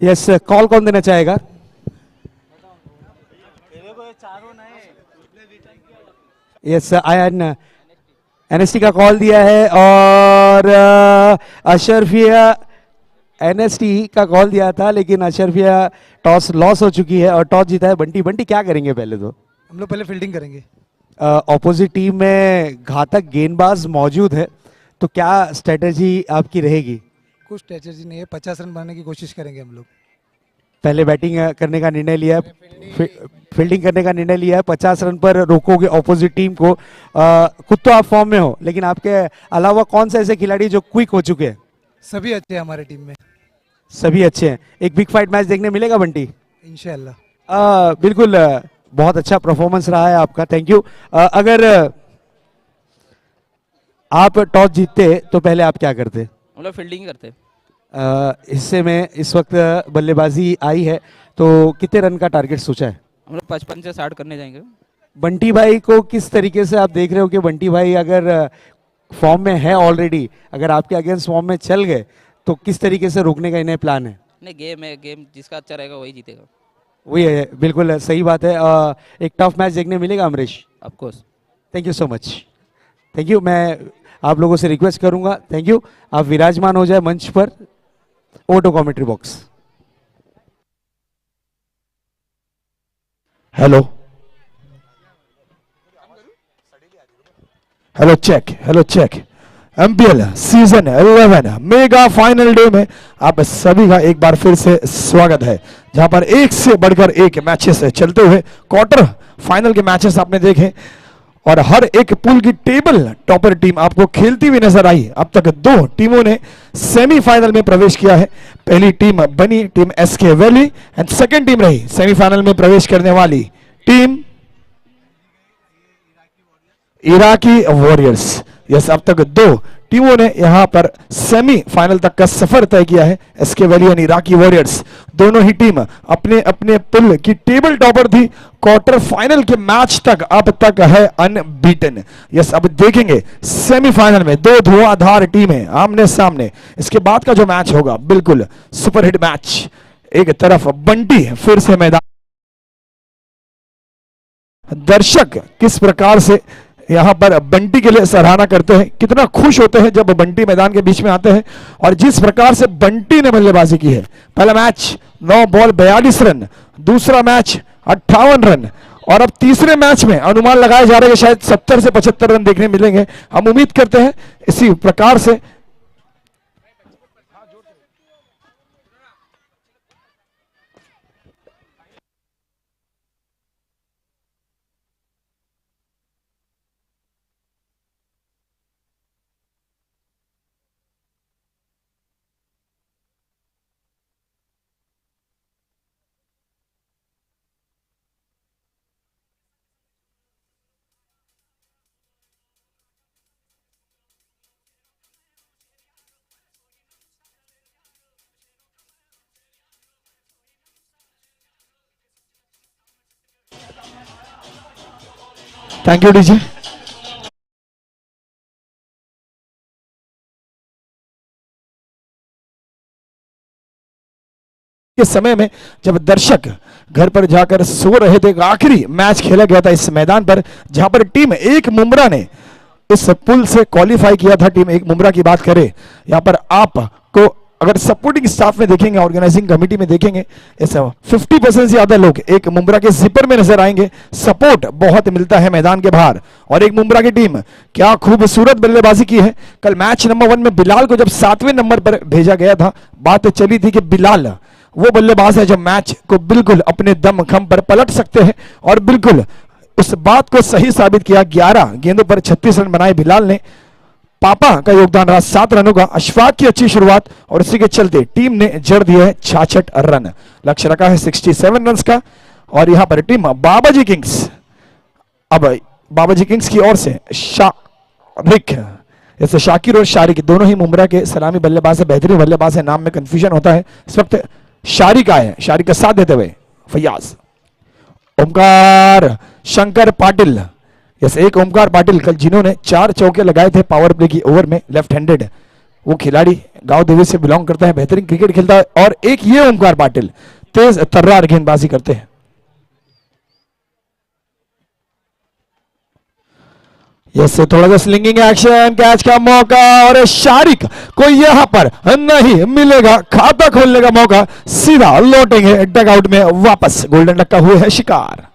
यस, कॉल कौन देना चाहेगा? यस, आयन एनएसटी का कॉल दिया है और अशरफिया एनएसटी का कॉल दिया था, लेकिन अशरफिया टॉस लॉस हो चुकी है और टॉस जीता है बंटी। बंटी क्या करेंगे पहले तो? हम लोग पहले फील्डिंग करेंगे। ऑपोजिट टीम में घातक गेंदबाज मौजूद है, तो क्या स्ट्रेटेजी आपकी रहेगी? कुछ स्ट्रेटेजी नहीं है, 50 रन बनाने की कोशिश करेंगे हम लोग। पहले बैटिंग करने का निर्णय लिया है, फील्डिंग करने का निर्णय लिया है, 50 रन पर रोकोगे ऑपोजिट टीम को। खुद तो आप फॉर्म में हो, लेकिन आपके अलावा कौन से ऐसे खिलाड़ी जो क्विक हो चुके हैं? सभी अच्छे हैं हमारे टीम में, सभी अच्छे हैं। एक बिग फाइट मैच देखने मिलेगा बंटी? इंशाल्लाह। बिल्कुल, बहुत अच्छा परफॉर्मेंस रहा है आपका, थैंक यू। अगर आप टॉस जीतते तो पहले आप क्या करते? हम लोग फील्डिंग करते। हिस्से में इस वक्त बल्लेबाजी आई है, तो कितने रन का टारगेट सोचा है? हम लोग 55 से 60 करने जाएंगे। बंटी भाई को किस तरीके से आप देख रहे हो कि बंटी भाई अगर फॉर्म में है ऑलरेडी, अगर आपके अगेंस्ट फॉर्म में चल गए तो किस तरीके से रोकने का इन्हें प्लान है? नहीं, गेम है, गेम जिसका अच्छा रहेगा वही जीतेगा। वही है, बिल्कुल सही बात है। एक टफ मैच देखने मिलेगा Amrish? Of course. Thank you so much, thank you. मैं आप लोगों से रिक्वेस्ट करूंगा, थैंक यू, आप विराजमान हो जाए मंच पर। Over to commentary box. Hello hello check, hello check. MPL season 11 mega final day में आप सभी का एक बार फिर से स्वागत है, जहां पर एक से बढ़कर एक मैचेस चलते हुए क्वार्टर फाइनल के मैचेस आपने देखे और हर एक पूल की टेबल टॉपर टीम आपको खेलती हुई नजर आई। अब तक 2 टीमों ने सेमीफाइनल में प्रवेश किया है। पहली टीम बनी team S K valley and second team रही सेमीफाइनल में प्रवेश करने वाली टीम इराकी वॉरियर्स। यस, अब तक 2 टीमों ने यहां पर सेमीफाइनल तक का सफर तय किया है। एसके वैली और इराकी वॉरियर्स दोनों ही टीम अपने अपने पुल की टेबल टॉपर थी। क्वार्टर फाइनल के मैच तक अब तक है अनबीटन। यस, अब देखेंगे सेमीफाइनल में 2 धुआंधार टीमें आमने सामने। इसके बाद का जो मैच होगा बिल्कुल सुपरहिट मैच। एक तरफ बंटी फिर से मैदान, दर्शक किस प्रकार से यहां पर बंटी के लिए सराहना करते हैं, कितना खुश होते हैं जब बंटी मैदान के बीच में आते हैं। और जिस प्रकार से बंटी ने बल्लेबाजी की है, पहला मैच 9 बॉल 42 रन, दूसरा मैच 58 रन, और अब तीसरे मैच में अनुमान लगाया जा रहा है कि शायद 70 से 75 रन देखने मिलेंगे। हम उम्मीद करते हैं इसी प्रकार से थैंक यू डीजे। के समय में जब दर्शक घर पर जाकर सो रहे थे, आखिरी मैच खेला गया था इस मैदान पर, जहां पर टीम 1 मुंब्रा ने इस पुल से क्वालिफाई किया था। टीम 1 मुंब्रा की बात करें, यहां पर आपको अगर सपोर्टिंग स्टाफ में देखेंगे, ऑर्गेनाइजिंग कमेटी में देखेंगे, इस 50% से ज्यादा लोग 1 मुंब्रा के जिपर में नजर आएंगे। सपोर्ट बहुत मिलता है मैदान के बाहर। और 1 मुंब्रा की टीम क्या खूबसूरत बल्लेबाजी की है। कल मैच नंबर 1 में बिलाल को जब 7वें नंबर पर भेजा गया था, बात चली थी कि बिलाल वो बल्लेबाज है जो मैच को बिल्कुल अपने दम खम पर पलट सकते हैं, और बिल्कुल उस बात को सही साबित किया। 11 गेंदों पर 36 रन बनाए बिलाल ने। पापा का योगदान रहा 7 रनों का। अशफाक की अच्छी शुरुआत, और इसी के चलते टीम ने जड़ दिया है 66 रन। लक्ष्य रखा है 67 रन का। और यहां पर टीम बाबाजी किंग्स, अब बाबाजी किंग्स की ओर से शारिक, जैसे शाकिर और शारिक दोनों ही मुंब्रा के सलामी बल्लेबाज है, बेहतरीन बल्लेबाज है, नाम में कंफ्यूजन होता है। इस वक्त शारिक आए, शारिक का साथ देते हुए फैयाज। ओमकार शंकर पाटिल, यस, 1 ओमकार पाटिल कल जिन्होंने 4 चौके लगाए थे पावर प्ले की ओवर में, लेफ्ट हैंडेड वो खिलाड़ी गांव देवी से बिलोंग करता है, बेहतरीन क्रिकेट खेलता है। और एक ये ओमकार पाटिल तेज तर्रार गेंदबाजी करते हैं। यस, थोड़ा सा स्लिंगिंग एक्शन, कैच का मौका, और शारिक को यहां पर नहीं मिलेगा खाता खोलने का मौका। सीधा लौटेंगे डगआउट में वापस। गोल्डन डक का हुए है शिकार।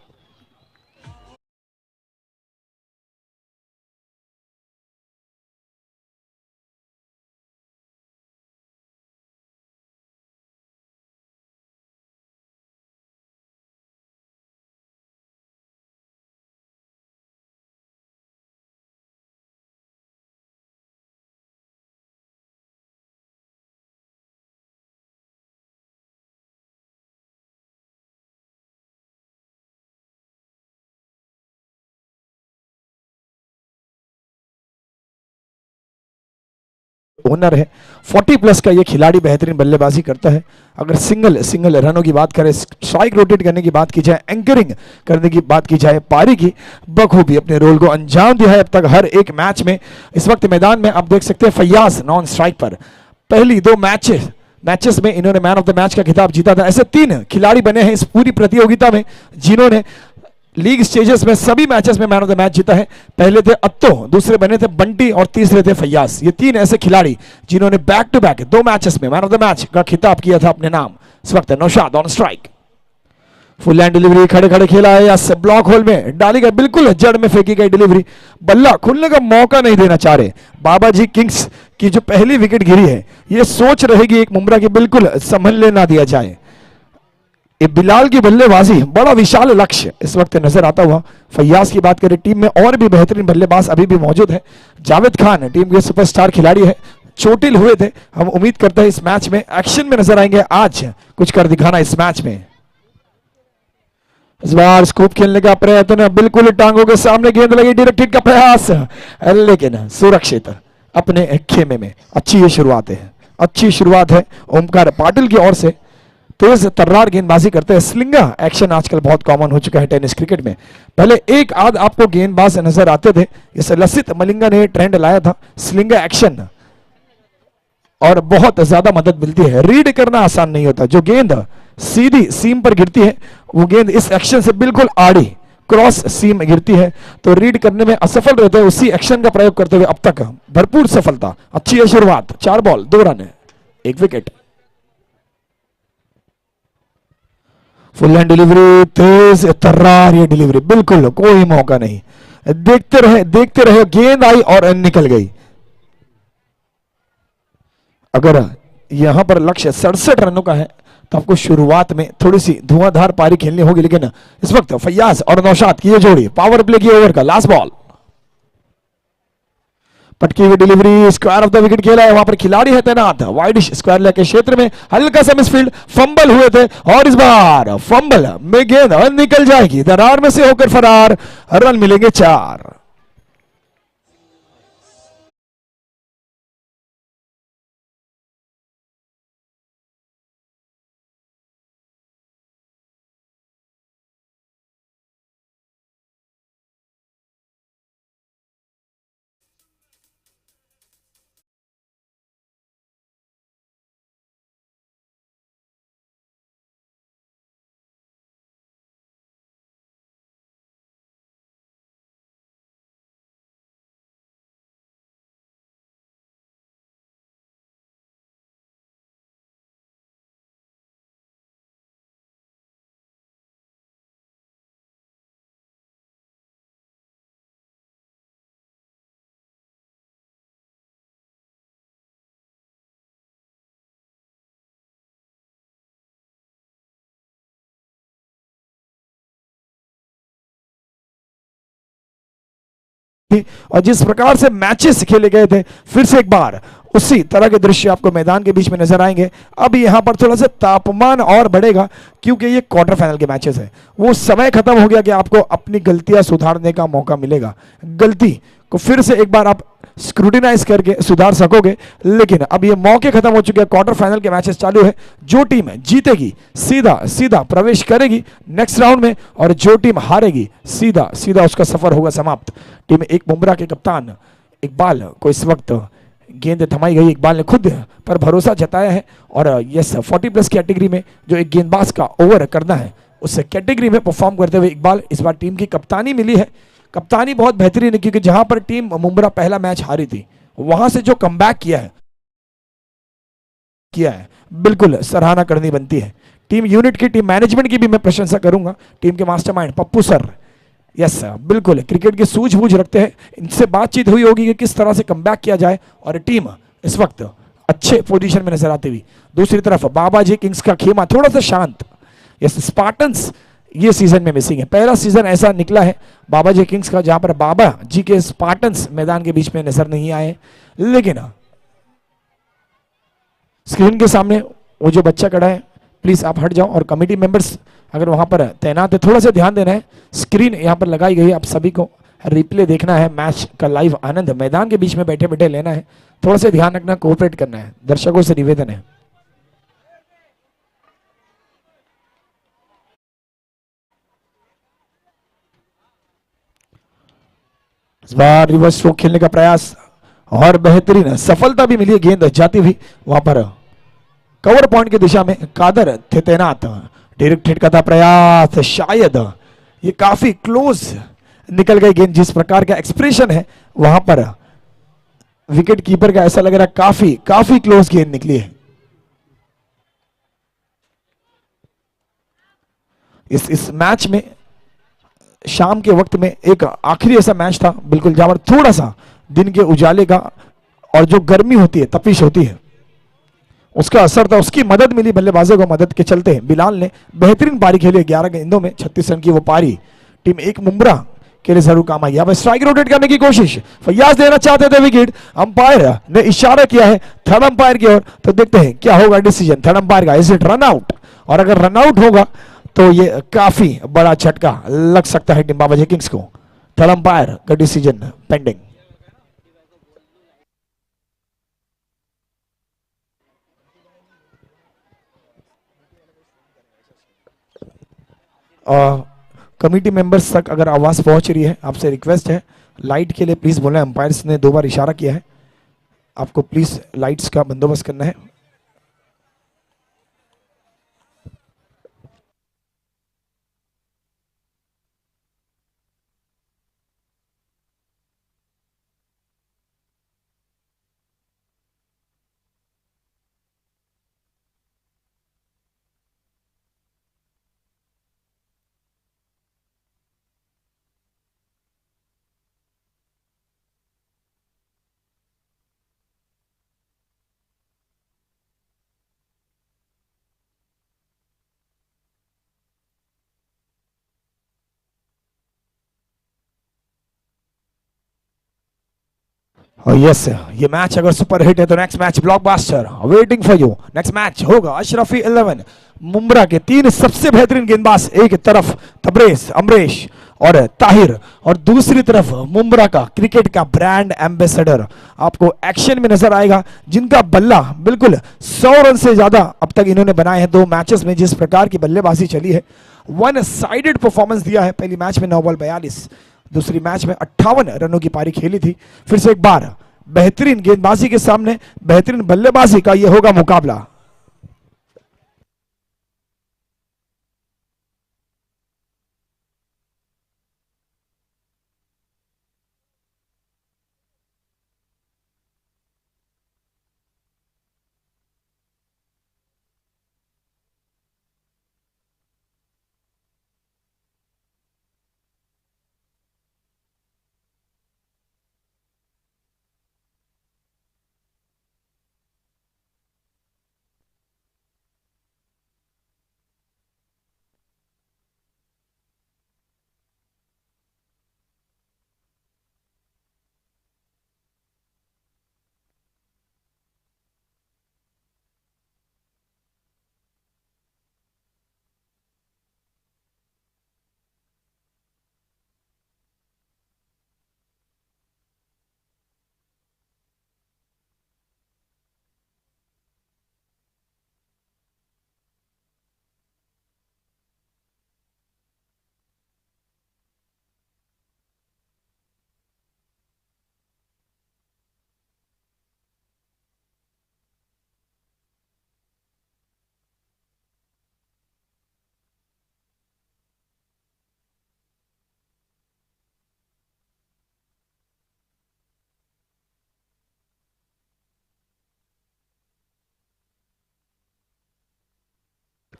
ओनर है 40 प्लस का ये खिलाड़ी, बेहतरीन बल्लेबाजी करता है। अगर सिंगल रनों की बात करें, स्ट्राइक रोटेट करने की बात की जाए, एंकरिंग करने की बात की जाए, पारी की बखूबी अपने रोल को अंजाम दिया है अब तक हर एक मैच में। इस वक्त मैदान में आप देख सकते हैं फैयाज नॉन स्ट्राइक पर। पहली 2 मैचेस में इन्होंने मैन ऑफ द मैच का खिताब जीता था। ऐसे 3 खिलाड़ी बने हैं इस पूरी प्रतियोगिता में जिन्होंने लीग स्टेजेस में सभी मैचेस में मैन ऑफ द मैच जीता है। पहले थे अत्तो, दूसरे बने थे बंटी, और तीसरे थे फैयाज। ये 3 ऐसे खिलाड़ी जिन्होंने बैक टू बैक 2 मैचेस में मैन ऑफ द मैच का खिताब किया था अपने नाम। इस वक्त Naushad on strike, full hand delivery, खड़े खड़े खेला है, या ब्लॉक होल में डाली गई, बिल्कुल जड़ में फेंकी गई डिलीवरी। बल्ला खुलने का मौका नहीं देना चाह रहे बाबाजी किंग्स की जो पहली विकेट गिरी है। ये सोच रहेगी 1 मुंब्रा की बिल्कुल संभलने ना दिया जाए। ये बिलाल की बल्लेबाजी बड़ा विशाल लक्ष्य इस वक्त नजर आता हुआ। फैयाज की बात करें, टीम में और भी बेहतरीन बल्लेबाज अभी भी मौजूद है। जावेद खान टीम के सुपरस्टार खिलाड़ी है, चोटिल हुए थे। हम उम्मीद करते हैं इस मैच में एक्शन में नजर आएंगे, आज कुछ कर दिखाना इस मैच में। इस बार स्कूप खेलने का प्रयत्न, बिल्कुल टांगों के सामने गेंद लगी, डायरेक्ट हिट का प्रयास, लेकिन सुरक्षित अपने खेमे में। अच्छी ये शुरुआत है, अच्छी शुरुआत है ओमकार पाटिल की ओर से। तेज तर्रार गेंदबाजी करते हैं। स्लिंगा एक्शन आजकल बहुत कॉमन हो चुका है टेनिस क्रिकेट में। पहले एक आध आपको गेंदबाज नजर आते थे, जैसे लसित मलिंगा ने ट्रेंड लाया था स्लिंगा एक्शन, और बहुत ज्यादा मदद मिलती है। रीड करना आसान नहीं होता, जो गेंद सीधी सीम पर गिरती है वो गेंद इस एक्शन से बिल्कुल आड़ी क्रॉस सीम गिरती है, तो रीड करने में असफल रहते हैं। उसी एक्शन का प्रयोग करते हुए अब तक भरपूर सफलता। अच्छी है शुरुआत, 4 ball 2 run 1 wicket. Full hand delivery, तेज तर्रार ये डिलीवरी, बिल्कुल कोई मौका नहीं। देखते रहे गेंद आई और निकल गई। अगर यहां पर लक्ष्य 67 रनों का है तो आपको शुरुआत में थोड़ी सी धुआंधार पारी खेलनी होगी, लेकिन इस वक्त फैयाज और नौशाद की ये जोड़ी पावर प्ले की ओवर का लास्ट बॉल, पटकी हुई delivery, square of the wicket खेला है। वहां पर खिलाड़ी है तैनात वाइड स्क्वायर लेग के क्षेत्र में, हल्का सा मिसफील्ड, फंबल हुए थे और इस बार फंबल में गेंद निकल जाएगी, दरार में से होकर फरार। रन मिलेंगे 4। और जिस प्रकार से मैचेस खेले गए थे, फिर से एक बार उसी तरह के दृश्य आपको मैदान के बीच में नजर आएंगे। अब यहां पर थोड़ा सा तापमान और बढ़ेगा क्योंकि ये क्वार्टर फाइनल के मैचेस है। वो समय खत्म हो गया कि आपको अपनी गलतियां सुधारने का मौका मिलेगा। गलती को फिर से एक बार आप स्क्रूटिनाइज करके सुधार सकोगे, लेकिन अब ये मौके खत्म हो चुके हैं। क्वार्टर फाइनल के मैचेस चालू है। जो टीम जीतेगी सीधा सीधा प्रवेश करेगी नेक्स्ट राउंड में, और जो टीम हारेगी सीधा सीधा उसका सफर होगा समाप्त। टीम एक बुमराह के कप्तान इकबाल को इस वक्त गेंद थमाई गई। इकबाल ने खुद पर भरोसा जताया है और यस 40+ कैटेगरी में जो एक गेंदबाज का ओवर करना है, उस कैटेगरी में परफॉर्म करते हुए इकबाल इस बार टीम की कप्तानी मिली है। कप्तानी बहुत बेहतरीन है क्योंकि जहां पर टीम मुंब्रा पहला मैच हारी थी, वहां से जो कमबैक किया है बिल्कुल सराहना करनी बनती है। टीम यूनिट की, टीम मैनेजमेंट की भी मैं प्रशंसा करूंगा। टीम के मास्टरमाइंड पप्पू सर, यस बिल्कुल क्रिकेट की सूझबूझ रखते हैं। इनसे बातचीत हुई होगी कि किस तरह से कमबैक किया जाए, और टीम इस वक्त अच्छे पोजीशन में नजर आती हुई। दूसरी तरफ बाबाजी किंग्स का खेमा थोड़ा सा शांत। यस स्पार्टन्स ये सीजन में मिसिंग है। पहला सीजन ऐसा निकला है बाबाजी किंग्स का जहां पर बाबा जी के स्पार्टन्स मैदान के बीच में नजर नहीं आए। लेकिन स्क्रीन के सामने वो जो बच्चा खड़ा है, प्लीज आप हट जाओ, और कमेटी मेंबर्स अगर वहां पर तैनात है थोड़ा सा ध्यान देना है। स्क्रीन यहां पर लगाई गई है, आप सभी को रिप्ले देखना है, मैच का लाइव आनंद मैदान के बीच में बैठे बैठे लेना है। थोड़ा सा ध्यान रखना, कोऑपरेट करना है, दर्शकों से निवेदन है। इस बार रिवर्स स्ट्रोक खेलने का प्रयास और बेहतरीन सफलता भी मिली। गेंद जाती हुई वहां पर कवर पॉइंट की दिशा में कादर थे तैनात। डायरेक्ट हिट का था प्रयास, शायद ये काफी क्लोज निकल गई गेंद। जिस प्रकार का एक्सप्रेशन है वहां पर विकेट कीपर का, ऐसा लग रहा है काफी क्लोज गेंद निकली है। इस मैच में शाम के वक्त में एक आखिरी ऐसा मैच था बिल्कुल जहां पर थोड़ा सा दिन के उजाले का और जो गर्मी होती है, तपिश होती है, उसका असर था। उसकी मदद मिली बल्लेबाजों को, मदद के चलते बिलाल ने बेहतरीन पारी खेली। 11 गेंदों में 36 रन की वो पारी टीम एक मुंब्रा के लिए जरूर काम आई। अब स्ट्राइक रोटेट करने की कोशिश, फैयाज देना चाहते थे विकेट, अंपायर ने इशारा किया है थर्ड अंपायर की ओर, तो देखते हैं क्या होगा डिसीजन थर्ड अंपायर का। Is it run out? और अगर रन आउट होगा तो ये काफी बड़ा झटका लग सकता है डिम्बा बजे किंग्स को। थर्ड अंपायर का डिसीजन पेंडिंग। कमिटी मेंबर्स तक अगर आवाज पहुंच रही है, आपसे रिक्वेस्ट है लाइट के लिए प्लीज बोलें। अंपायर्स ने 2 बार इशारा किया है, आपको प्लीज लाइट्स का बंदोबस्त करना है। और यस ये मैच अगर सुपर हिट है तो next match blockbuster waiting for you. Next match होगा अशरफी 11 मुंब्रा के 3 सबसे बेहतरीन गेंदबाज, एक तरफ तबरेज अमरेश और ताहिर, और दूसरी तरफ मुंब्रा का क्रिकेट का ब्रांड एम्बेसडर आपको एक्शन में नजर आएगा, जिनका बल्ला बिल्कुल 100 रन से ज्यादा अब तक इन्होंने बनाए हैं 2 मैचेस में। जिस प्रकार की बल्लेबाजी चली है, 1 साइडेड परफॉर्मेंस दिया है। पहली मैच में 9 बॉल 42, दूसरी मैच में 58 रनों की पारी खेली थी। फिर से एक बार बेहतरीन गेंदबाजी के सामने बेहतरीन बल्लेबाजी का यह होगा मुकाबला।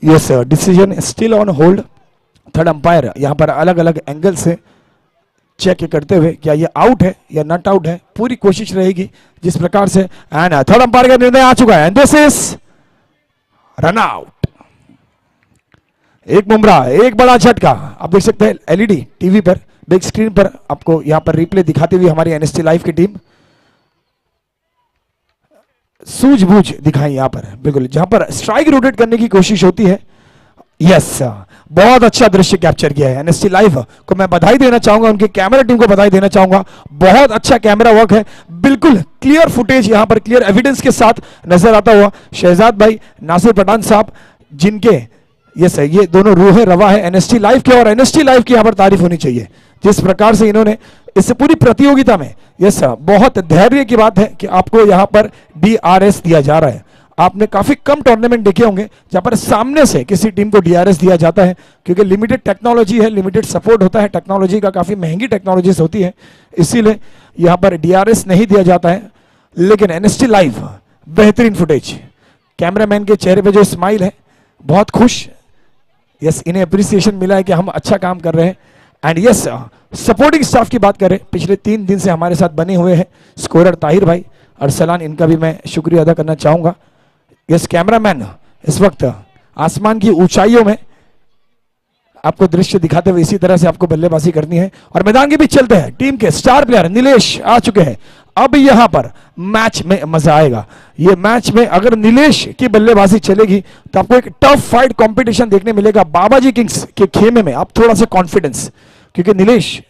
Yes decision still on hold. Third umpire यहां पर अलग अलग एंगल से चेक करते हुए क्या ये आउट है या नॉट आउट है, पूरी कोशिश रहेगी जिस प्रकार से। एंड थर्ड अंपायर का निर्णय आ चुका है, दिस इज रन आउट। एक मुमरा, एक बड़ा झटका। आप देख सकते हैं एलईडी टीवी पर, बिग स्क्रीन पर आपको यहां पर रिप्ले दिखाती हुई हमारी एनएसटी लाइव की टीम सूझबूझ दिखाई यहां पर बिल्कुल, जहां पर स्ट्राइक रोटेट करने की कोशिश होती है। यस बहुत अच्छा दृश्य कैप्चर किया है एनएसटी लाइव को। मैं बधाई देना चाहूंगा, उनके कैमरा टीम को बधाई देना चाहूंगा। बहुत अच्छा कैमरा वर्क है, बिल्कुल क्लियर फुटेज यहां पर क्लियर एविडेंस के साथ नजर आता हुआ। शहजाद भाई, नासिर पठान साहब, जिनके यस ये दोनों रूह रवा है एनएसटी लाइव के, और एनएसटी लाइव की यहां पर तारीफ होनी चाहिए जिस प्रकार से इन्होंने इस पूरी प्रतियोगिता में, यस बहुत धैर्य की बात है कि आपको यहां पर डीआरएस दिया जा रहा है। आपने काफी कम टूर्नामेंट देखे होंगे जहां पर सामने से किसी टीम को डीआरएस दिया जाता है, क्योंकि लिमिटेड टेक्नोलॉजी है, लिमिटेड सपोर्ट होता है टेक्नोलॉजी का, काफी महंगी टेक्नोलॉजीज होती है, इसीलिए यहां पर डीआरएस नहीं दिया जाता है। लेकिन एनएसटी लाइव बेहतरीन फुटेज, कैमरामैन के चेहरे पे जो स्माइल है, बहुत खुश, यस इन्हें अप्रिसिएशन मिला है कि हम अच्छा काम कर रहे हैं। एंड यस सपोर्टिंग स्टाफ की बात करें, पिछले 3 दिन से हमारे साथ बने हुए हैं स्कोरर ताहिर भाई, अरसलान, इनका भी मैं शुक्रिया अदा करना चाहूंगा। यस कैमरामैन इस वक्त आसमान की ऊंचाइयों में आपको दृश्य दिखाते हुए इसी तरह से आपको बल्लेबाजी करनी है। और मैदान के बीच चलते हैं, टीम के स्टार प्लेयर नीलेश आ चुके हैं, अब यहां पर मैच में मजा आएगा। ये मैच में अगर नीलेश की बल्लेबाजी चलेगी तो आपको एक टफ फाइट कंपटीशन देखने मिलेगा बाबाजी किंग्स के खेमे में। आप थोड़ा सा कॉन्फिडेंस, क्योंकि नीलेश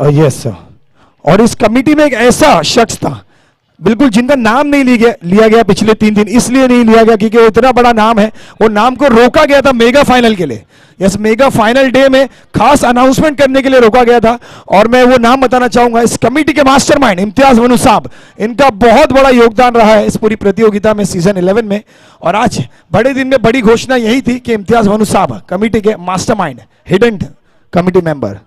यस और इस कमिटी में एक ऐसा शख्स था बिल्कुल जिनका नाम नहीं लिया गया पिछले 3 दिन, इसलिए नहीं लिया गया क्योंकि वो इतना बड़ा नाम है, वो नाम को रोका गया था मेगा फाइनल के लिए। यस, मेगा फाइनल डे में खास अनाउंसमेंट करने के लिए रोका गया था और मैं वो नाम बताना चाहूंगा। इस कमिटी के मास्टरमाइंड इम्तियाज वनू साहब, इनका बहुत बड़ा योगदान रहा है इस पूरी प्रतियोगिता में सीजन 11 में। और आज बड़े दिन में बड़ी घोषणा यही थी कि इम्तियाज वनू साहब कमिटी के मास्टरमाइंड, हिडन कमिटी मेंबर।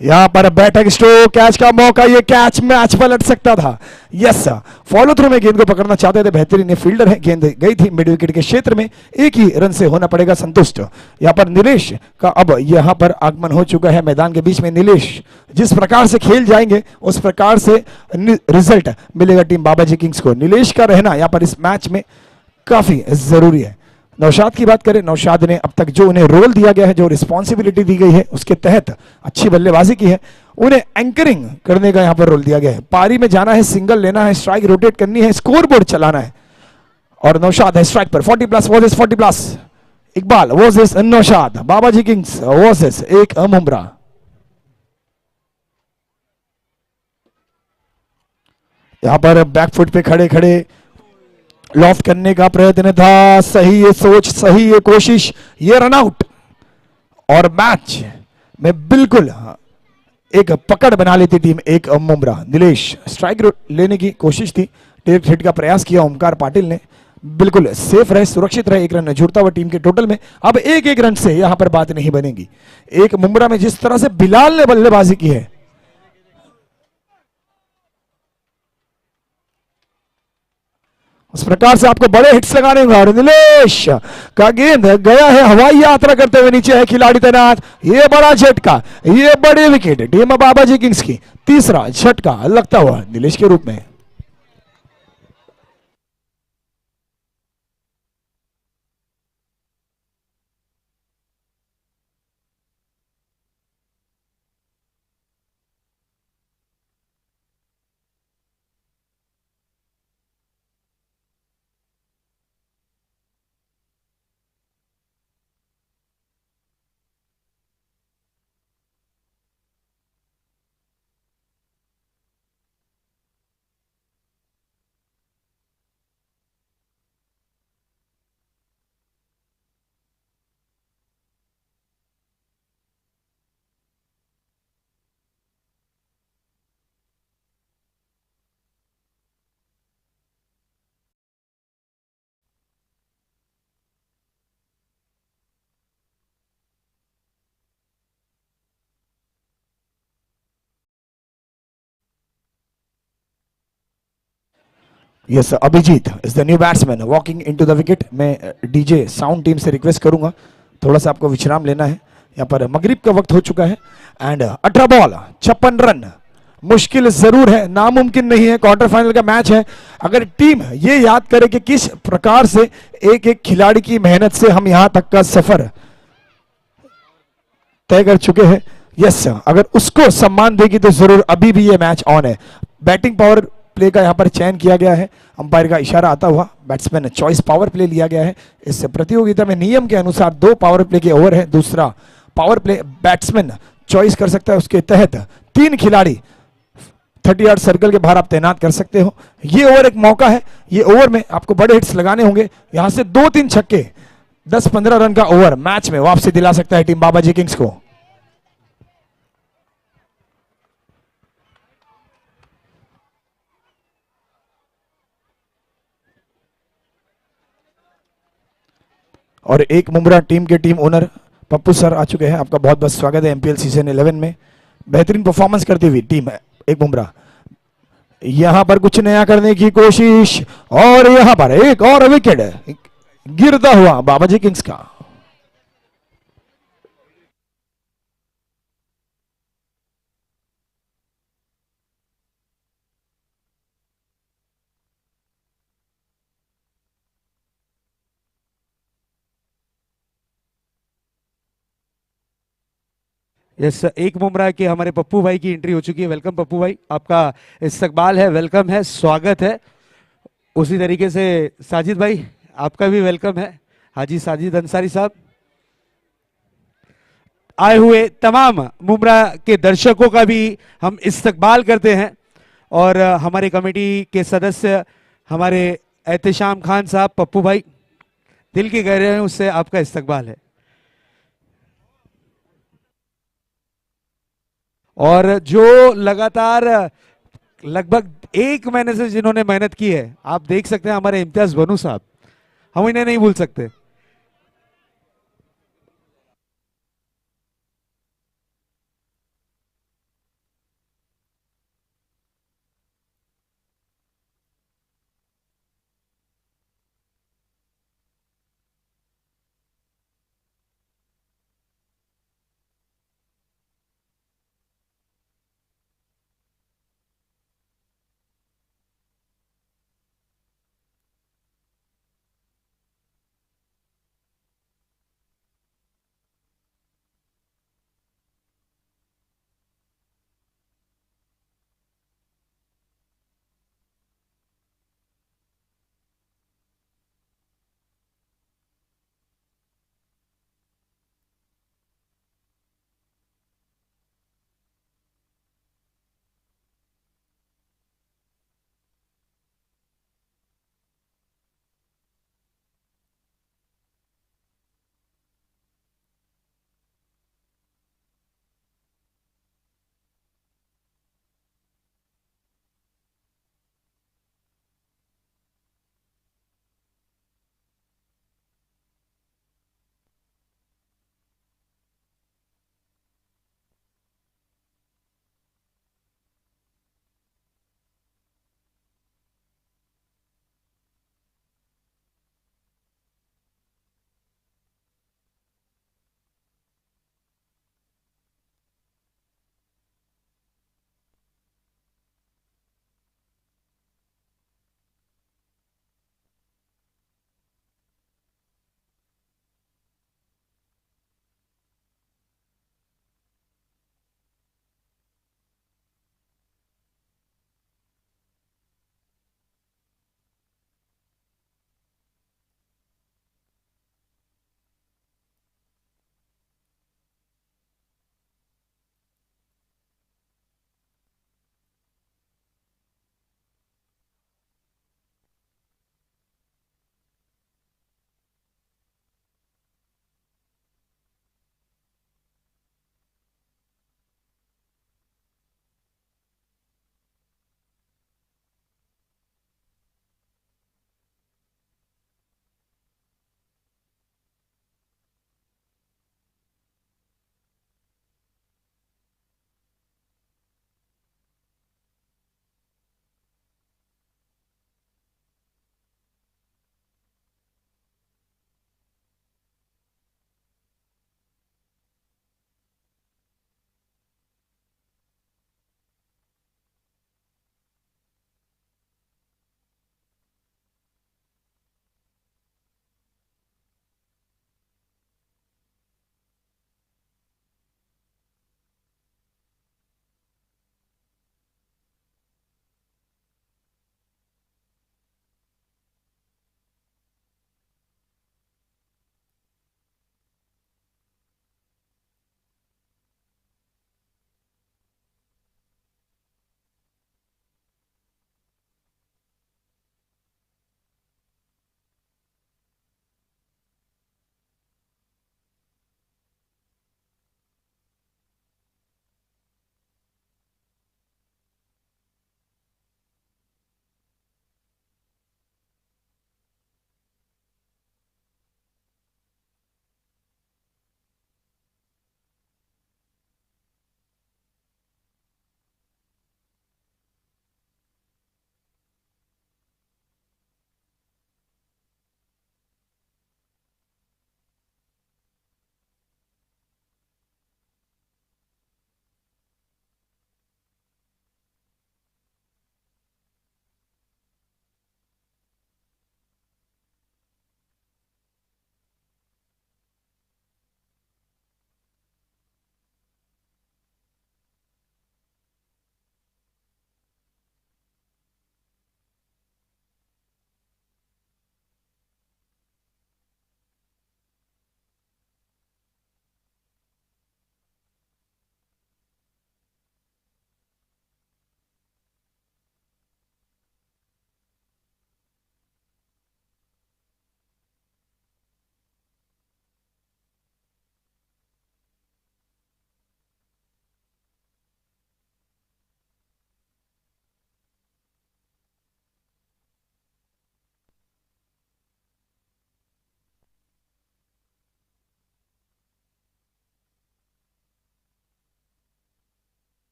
यहां पर बैठक स्ट्रोक, कैच का मौका, ये कैच मैच पलट सकता था। यस, फॉलो थ्रू में गेंद को पकड़ना चाहते थे, बेहतरीन फील्डर है, गेंद गई थी मिड विकेट के क्षेत्र में, एक ही रन से होना पड़ेगा संतुष्ट। यहां पर नीलेश का अब यहां पर आगमन हो चुका है मैदान के बीच में। नीलेश जिस प्रकार से खेल जाएंगे उस प्रकार से रिजल्ट मिलेगा टीम बाबाजी किंग्स को। नीलेश का रहना यहां पर इस मैच में काफी जरूरी है। नौशाद की बात करें, नौशाद ने अब तक जो उन्हें रोल दिया गया है, जो रिस्पॉन्सिबिलिटी दी गई है उसके तहत अच्छी बल्लेबाजी की है। उन्हें एंकरिंग करने का यहां पर रोल दिया गया है। पारी में जाना है, सिंगल लेना है, स्ट्राइक रोटेट करनी है, स्कोर बोर्ड चलाना है। और नौशाद है स्ट्राइक पर 40+ वर्सेस 40+। इकबाल वर्सेस नौशाद, बाबाजी किंग्स वर्सेस एक मुमरा। यहां पर बैकफुट पे खड़े खड़े लॉफ्ट करने का प्रयत्न था, सही ये सोच, सही ये कोशिश, ये रन आउट और मैच में बिल्कुल एक पकड़ बना लेती टीम एक मुमरा। नीलेश स्ट्राइक लेने की कोशिश थी, डायरेक्ट हिट का प्रयास किया ओमकार पाटिल ने, बिल्कुल सेफ रहे, सुरक्षित रहे, एक रन जुड़ता हुआ टीम के टोटल में। अब एक रन से यहां पर बात नहीं बनेगी। एक मुमरा में जिस तरह से बिलाल ने बल्लेबाजी की है, उस प्रकार से आपको बड़े हिट्स लगाने होंगे। और नीलेश का गेंद गया है हवाई यात्रा करते हुए, नीचे है खिलाड़ी तैनात। ये बड़ा झटका, ये बड़ी विकेट टीम बाबाजी किंग्स की, तीसरा झटका लगता हुआ नीलेश के रूप में। Yes, Abhijeet is the new batsman walking into the wicket. मैं डीजे साउंड टीम से रिक्वेस्ट करूंगा, थोड़ा सा आपको विश्राम लेना है। यहाँ पर मगरिब का वक्त हो चुका है एंड 18 बॉल 56 रन, मुश्किल जरूर है, नामुमकिन नहीं है। क्वार्टर फाइनल का मैच है। अगर टीम ये याद करे कि किस प्रकार से एक एक खिलाड़ी की मेहनत से हम यहां तक का सफर तय कर चुके हैं, यस, अगर उसको सम्मान देगी तो जरूर अभी भी ये मैच ऑन है। बैटिंग पावर प्ले का यहां पर चयन किया गया है, अंपायर का इशारा आता हुआ बैट्समैन चॉइस पावर प्ले लिया गया है। इस प्रतियोगिता में नियम के अनुसार 2 पावर प्ले के ओवर है, दूसरा पावर प्ले बैट्समैन चॉइस कर सकता है। उसके तहत 3 खिलाड़ी 30 यार्ड सर्कल के बाहर आप तैनात कर सकते हो। ये ओवर एक मौका है, ये ओवर में आपको बड़े हिट्स लगाने होंगे। यहां से 2-3 छक्के 10-15 रन का ओवर मैच में वापसी दिला सकता है टीम बाबाजी किंग्स को। और एक मुमरा टीम के टीम ओनर पप्पू सर आ चुके हैं। आपका बहुत बहुत स्वागत है एमपीएल सीजन 11 में। बेहतरीन परफॉर्मेंस करती हुई टीम है एक मुमरा। यहां पर कुछ नया करने की कोशिश और यहां पर एक और विकेट गिरता हुआ बाबाजी किंग्स का। यस, एक बुमराह के हमारे पप्पू भाई की एंट्री हो चुकी है। वेलकम पप्पू भाई, आपका इस्तकबाल है, वेलकम है, स्वागत है। उसी तरीके से साजिद भाई, आपका भी वेलकम है। हाजी साजिद अंसारी साहब, आए हुए तमाम बुमराह के दर्शकों का भी हम इस्तकबाल करते हैं। और हमारे कमेटी के सदस्य हमारे एहतेशाम खान साहब, पप्पू भाई, दिल की गहराइयों से आपका इस्तकबाल है। और जो लगातार लगभग 1 महीने से जिन्होंने मेहनत की है, आप देख सकते हैं हमारे इम्तियाज बनू साहब, हम इन्हें नहीं भूल सकते।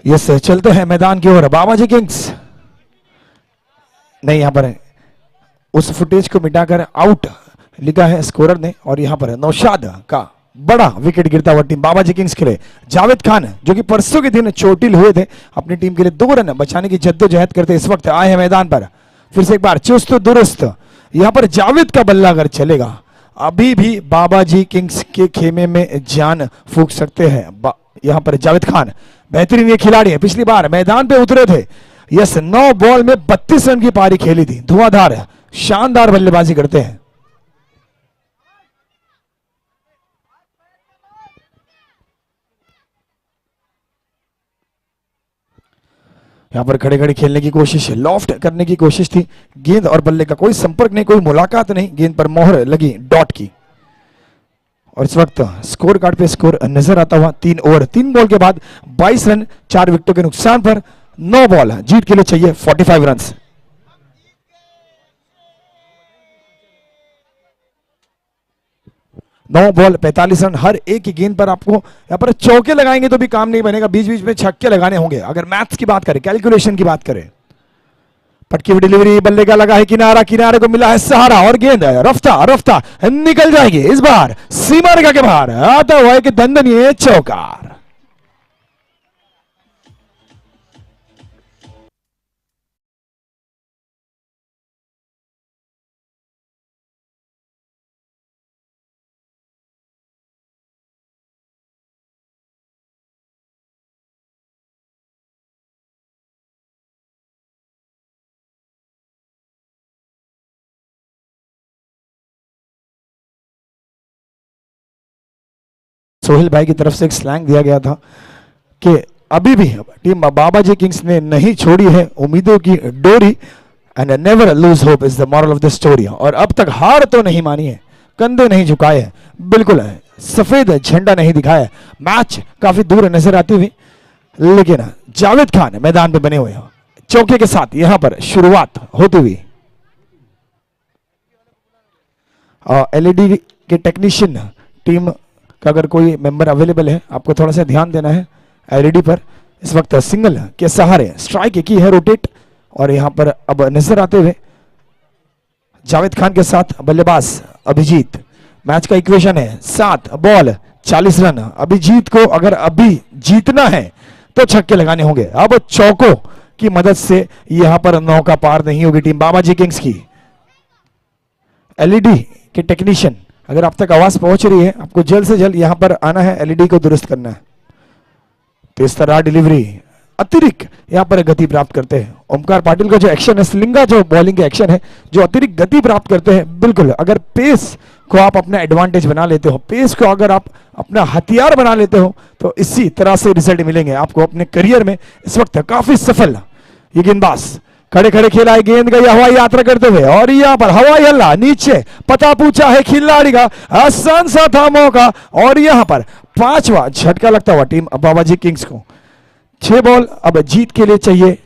यस चलते हैं मैदान की ओर बाबाजी किंग्स। नहीं, यहां पर उस फुटेज को मिटाकर आउट लिखा है स्कोरर ने, और यहां पर नौशाद का बड़ा विकेट गिरता हुआ टीम बाबाजी किंग्स के लिए। जावेद खान जो कि परसों के दिन चोटिल हुए थे, अपनी टीम के लिए 2 रन बचाने की जद्दोजहद करते इस वक्त आए हैं मैदान पर। फिर से एक बार चुस्त दुरुस्त यहां पर जावेद का बल्ला अगर चलेगा, अभी भी बाबाजी किंग्स के खेमे में जान फूंक सकते हैं। यहां पर जावेद खान बेहतरीन ये खिलाड़ी है, पिछली बार मैदान पे उतरे थे। यस, 9 बॉल में 32 रन की पारी खेली थी। धुआंधार शानदार बल्लेबाजी करते हैं। यहां पर खड़े खड़े खेलने की कोशिश, लॉफ्ट करने की कोशिश थी। गेंद और बल्ले का कोई संपर्क नहीं, कोई मुलाकात नहीं, गेंद पर मोहर लगी डॉट की। और इस वक्त स्कोर कार्ड पे स्कोर नजर आता हुआ 3 ओवर 3 बॉल के बाद 22 रन 4 विकेटों के नुकसान पर 9 बॉल जीत के लिए चाहिए 45 रन। 9 ball 45 run. हर एक की गेंद पर आपको यहां पर चौके लगाएंगे तो भी काम नहीं बनेगा, बीच बीच में छक्के लगाने होंगे। अगर मैथ्स की बात करें, कैलकुलेशन की बात करें। पटकी हुई डिलीवरी, बल्ले का लगा है किनारा, किनारे को मिला है सहारा, और गेंद रफ्ता रफ्ता निकल जाएगी। इस बार सीमा रेखा के बाहर आता हुआ एक दंदनीय चौकार। सोहेल भाई की तरफ से एक स्लैंग दिया गया था कि अभी भी टीम बाबाजी किंग्स ने नहीं छोड़ी है उम्मीदों की डोरी, and never lose hope is the moral of the story. और अब तक हार तो नहीं मानी है, कंधे नहीं झुकाए हैं, बिल्कुल है सफेद झंडा नहीं दिखाया है। मैच काफी दूर नजर आती हुई, लेकिन जावेद खान मैदान पे बने हुए हैं चौके के साथ। यहां पर शुरुआत होती हुई एलईडी के टेक्नीशियन टीम का अगर कोई मेंबर अवेलेबल है, आपको थोड़ा सा ध्यान देना है एलईडी पर। इस वक्त सिंगल के सहारे स्ट्राइक की है रोटेट, और यहां पर अब नजर आते हुए जावेद खान के साथ बल्लेबाज अभिजीत। मैच का इक्वेशन है 7 बॉल 40 रन। अभिजीत को अगर अभी जीतना है तो छक्के लगाने होंगे। अब चौकों की मदद से यहां पर नौका पार नहीं होगी टीम बाबाजी किंग्स की। एलईडी के टेक्नीशियन, अगर आप तक आवाज पहुंच रही है, आपको जल्द से जल्द यहां पर आना है, एलईडी को दुरुस्त करना है। तो इस तरह डिलीवरी अतिरिक्त यहां पर गति प्राप्त करते हैं। ओमकार पाटिल का जो एक्शन है, स्लिंगा जो बॉलिंग का एक्शन है, जो अतिरिक्त गति प्राप्त करते हैं। बिल्कुल, अगर पेस को आप अपना एडवांटेज बना लेते हो, पेस को अगर आप अपना हथियार बना लेते हो, तो इसी तरह से रिजल्ट मिलेंगे आपको अपने करियर में। इस वक्त काफी सफल ये गेंदबाज खड़े खड़े खेला है, गेंद गई हवाई यात्रा करते हुए, और यहां पर हवाई हल्ला नीचे पता पूछा है खिलाड़ी का, आसान सा था मौका, और यहां पर 5वां झटका लगता हुआ टीम बाबाजी किंग्स को। 6 बॉल अब जीत के लिए चाहिए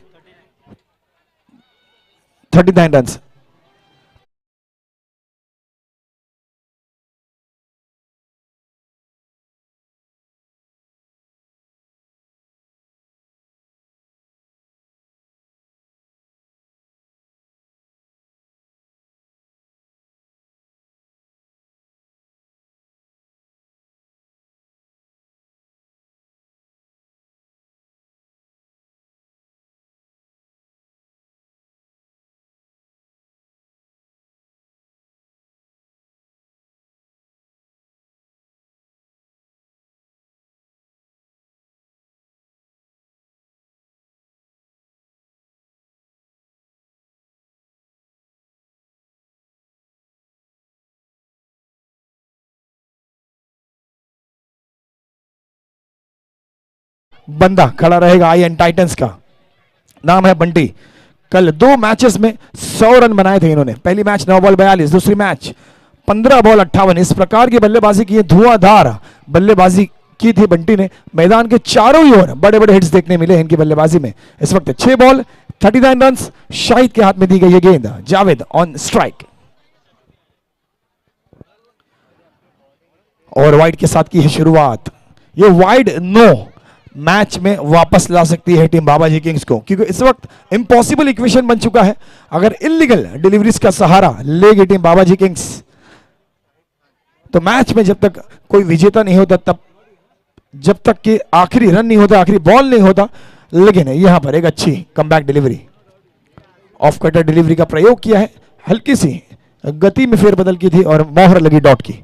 39 रन। बंदा खड़ा रहेगा आईएन टाइटंस का, नाम है बंटी। कल 2 मैचेस में 100 रन बनाए थे इन्होंने। पहली मैच 9 बॉल 42, दूसरी मैच 15 बॉल 58। इस प्रकार की बल्लेबाजी की, धुआंधार बल्लेबाजी की थी बंटी ने। मैदान के चारों ही ओर बड़े बड़े हिट्स देखने मिले इनकी बल्लेबाजी में। इस वक्त 6 बॉल 39 रन। शाहिद के हाथ में दी गई है गेंद, जावेद ऑन स्ट्राइक, और वाइड के साथ की है शुरुआत। ये वाइड नो मैच में वापस ला सकती है टीम बाबाजी किंग्स को, क्योंकि इस वक्त इम्पॉसिबल इक्वेशन बन चुका है। अगर इलीगल डिलीवरीज का सहारा लेगी टीम बाबाजी किंग्स तो मैच में जब तक कोई विजेता नहीं होता, तब जब तक कि आखिरी रन नहीं होता, आखिरी बॉल नहीं होता। लेकिन यहां पर एक अच्छी comeback delivery, off cutter delivery का प्रयोग किया है, हल्की सी गति में फेरबदल की थी और मोहर लगी डॉट की।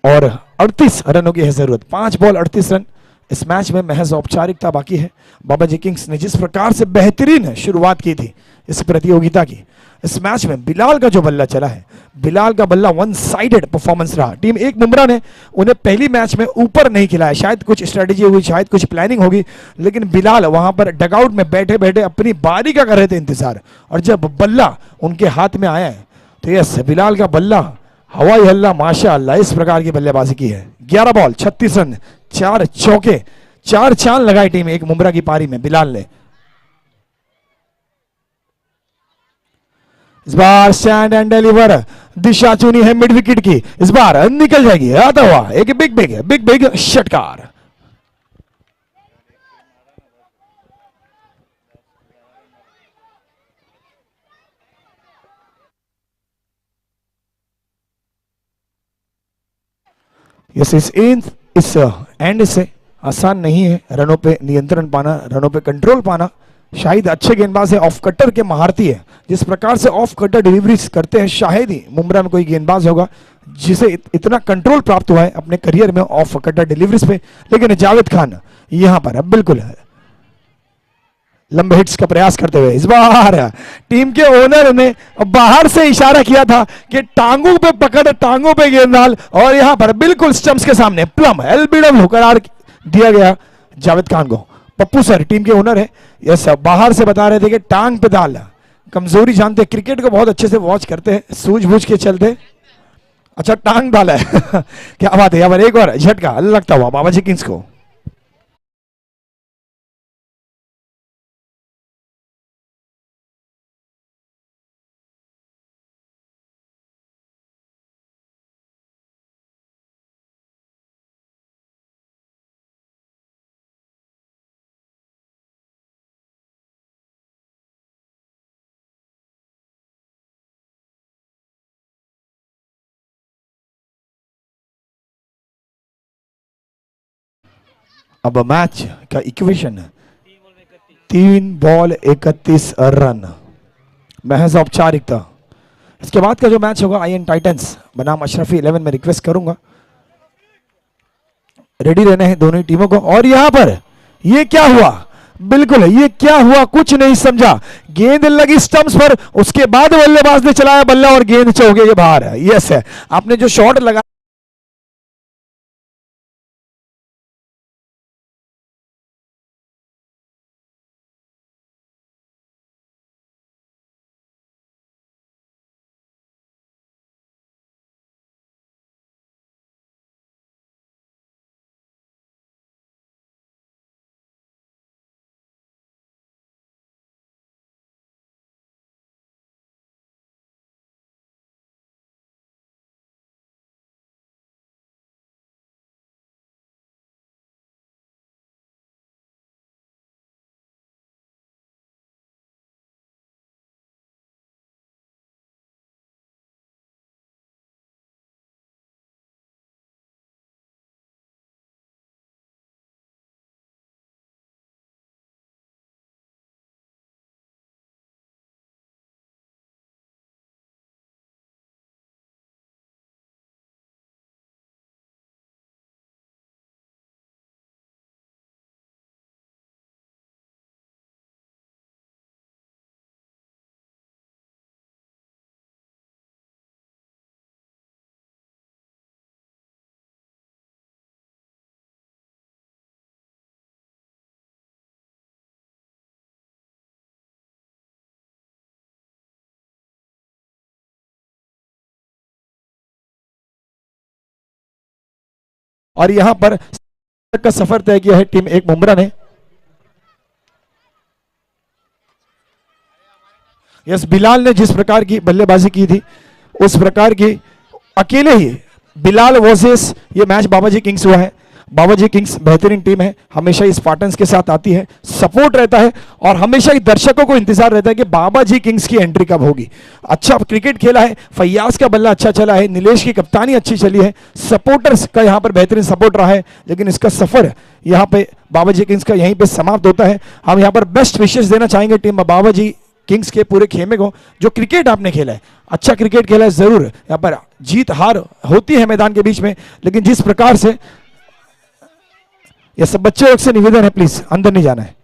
और 38 रनों की है जरूरत, 5 बॉल 38 रन। इस मैच में महज औपचारिकता बाकी है। बाबाजी किंग्स ने जिस प्रकार से बेहतरीन शुरुआत की थी इस प्रतियोगिता की, इस मैच में बिलाल का जो बल्ला चला है, बिलाल का बल्ला वन साइडेड परफॉर्मेंस रहा। टीम एक मुमरा ने उन्हें पहली मैच में ऊपर नहीं खिलाया, शायद कुछ स्ट्रेटेजी होगी, शायद कुछ प्लानिंग होगी, लेकिन बिलाल वहां पर डगआउट में बैठे बैठे अपनी बारी का कर रहे थे इंतजार, और जब बल्ला उनके हाथ में आया है तो यस, बिलाल का बल्ला हवाई हल्ला माशाअल्लाह, इस प्रकार की बल्लेबाजी की है। 11 बॉल 36 रन, 4 चौके, 4 चांद लगाई टीम एक मुमरा की पारी में बिलाल ने। इस बार स्टैंड एंड डिलीवर दिशा चुनी है मिड विकेट की, इस बार निकल जाएगी, आता हुआ एक बिग बिग षटकार। इस एंड से आसान नहीं है रनों पे नियंत्रण पाना, रनों पे कंट्रोल पाना। शाहिद अच्छे गेंदबाज है, ऑफ कटर के महारती है। जिस प्रकार से ऑफ कटर डिलीवरीज करते हैं, शायद ही मुमरा में कोई गेंदबाज होगा जिसे इतना कंट्रोल प्राप्त हुआ है अपने करियर में ऑफ कटर डिलीवरीज पे। लेकिन जावेद खान यहां पर अब बिल्कुल लंबे हिट्स का प्रयास करते हुए, इस बार टीम के ओनर ने बाहर से इशारा किया था कि टांगों पे पकड़, टांगों पे गेंद डाल, और यहां पर बिल्कुल स्टंप्स के सामने प्लम एलबीडब्ल्यू करार दिया गया जावेद खान को। पप्पू सर टीम के ओनर है, यस, बाहर से बता रहे थे कि टांग पे डाल, कमजोरी जानते, क्रिकेट को बहुत अच्छे से वॉच करते हैं, सूझबूझ के चलते। अच्छा, टांग डाला है क्या बात है। यहाँ पर एक बार झटका लगता हुआ बाबाजी किंग्स को। अब मैच का इक्वेशन 3 बॉल 31 रन, महज औपचारिकता। इसके बाद का जो मैच होगा आईएन टाइटंस बनाम अशरफी 11 में रिक्वेस्ट करूंगा रेडी रहने हैं दोनों ही टीमों को। और यहां पर ये क्या हुआ, बिल्कुल ये क्या हुआ, कुछ नहीं समझा। गेंद लगी स्टंप्स पर, उसके बाद बल्लेबाज ने चलाया बल्ला और गेंद चौके के बाहर है। यस है, आपने जो शॉट लगा और यहां पर का सफर तय किया है टीम एक मुमरा ने। यस, बिलाल ने जिस प्रकार की बल्लेबाजी की थी उस प्रकार की अकेले ही बिलाल वर्सेस ये मैच बाबाजी किंग्स हुआ है। बाबाजी किंग्स बेहतरीन टीम है, हमेशा ही स्पार्टन्स के साथ आती है, सपोर्ट रहता है और हमेशा ही दर्शकों को इंतजार रहता है कि बाबाजी किंग्स की एंट्री कब होगी। अच्छा क्रिकेट खेला है, फैयाज का बल्ला अच्छा चला है, नीलेश की कप्तानी अच्छी चली है, सपोर्टर्स का यहाँ पर बेहतरीन सपोर्ट रहा है, लेकिन इसका सफर यहाँ पे बाबाजी किंग्स का यहीं पे समाप्त होता है। हम यहाँ पर बेस्ट विशेष देना चाहेंगे टीम बाबाजी किंग्स के पूरे खेमे को। जो क्रिकेट आपने खेला है, अच्छा क्रिकेट खेला है, जरूर यहाँ पर जीत हार होती है मैदान के बीच में, लेकिन जिस प्रकार से ये सब बच्चे लोग से निवेदन है, प्लीज अंदर नहीं जाना है।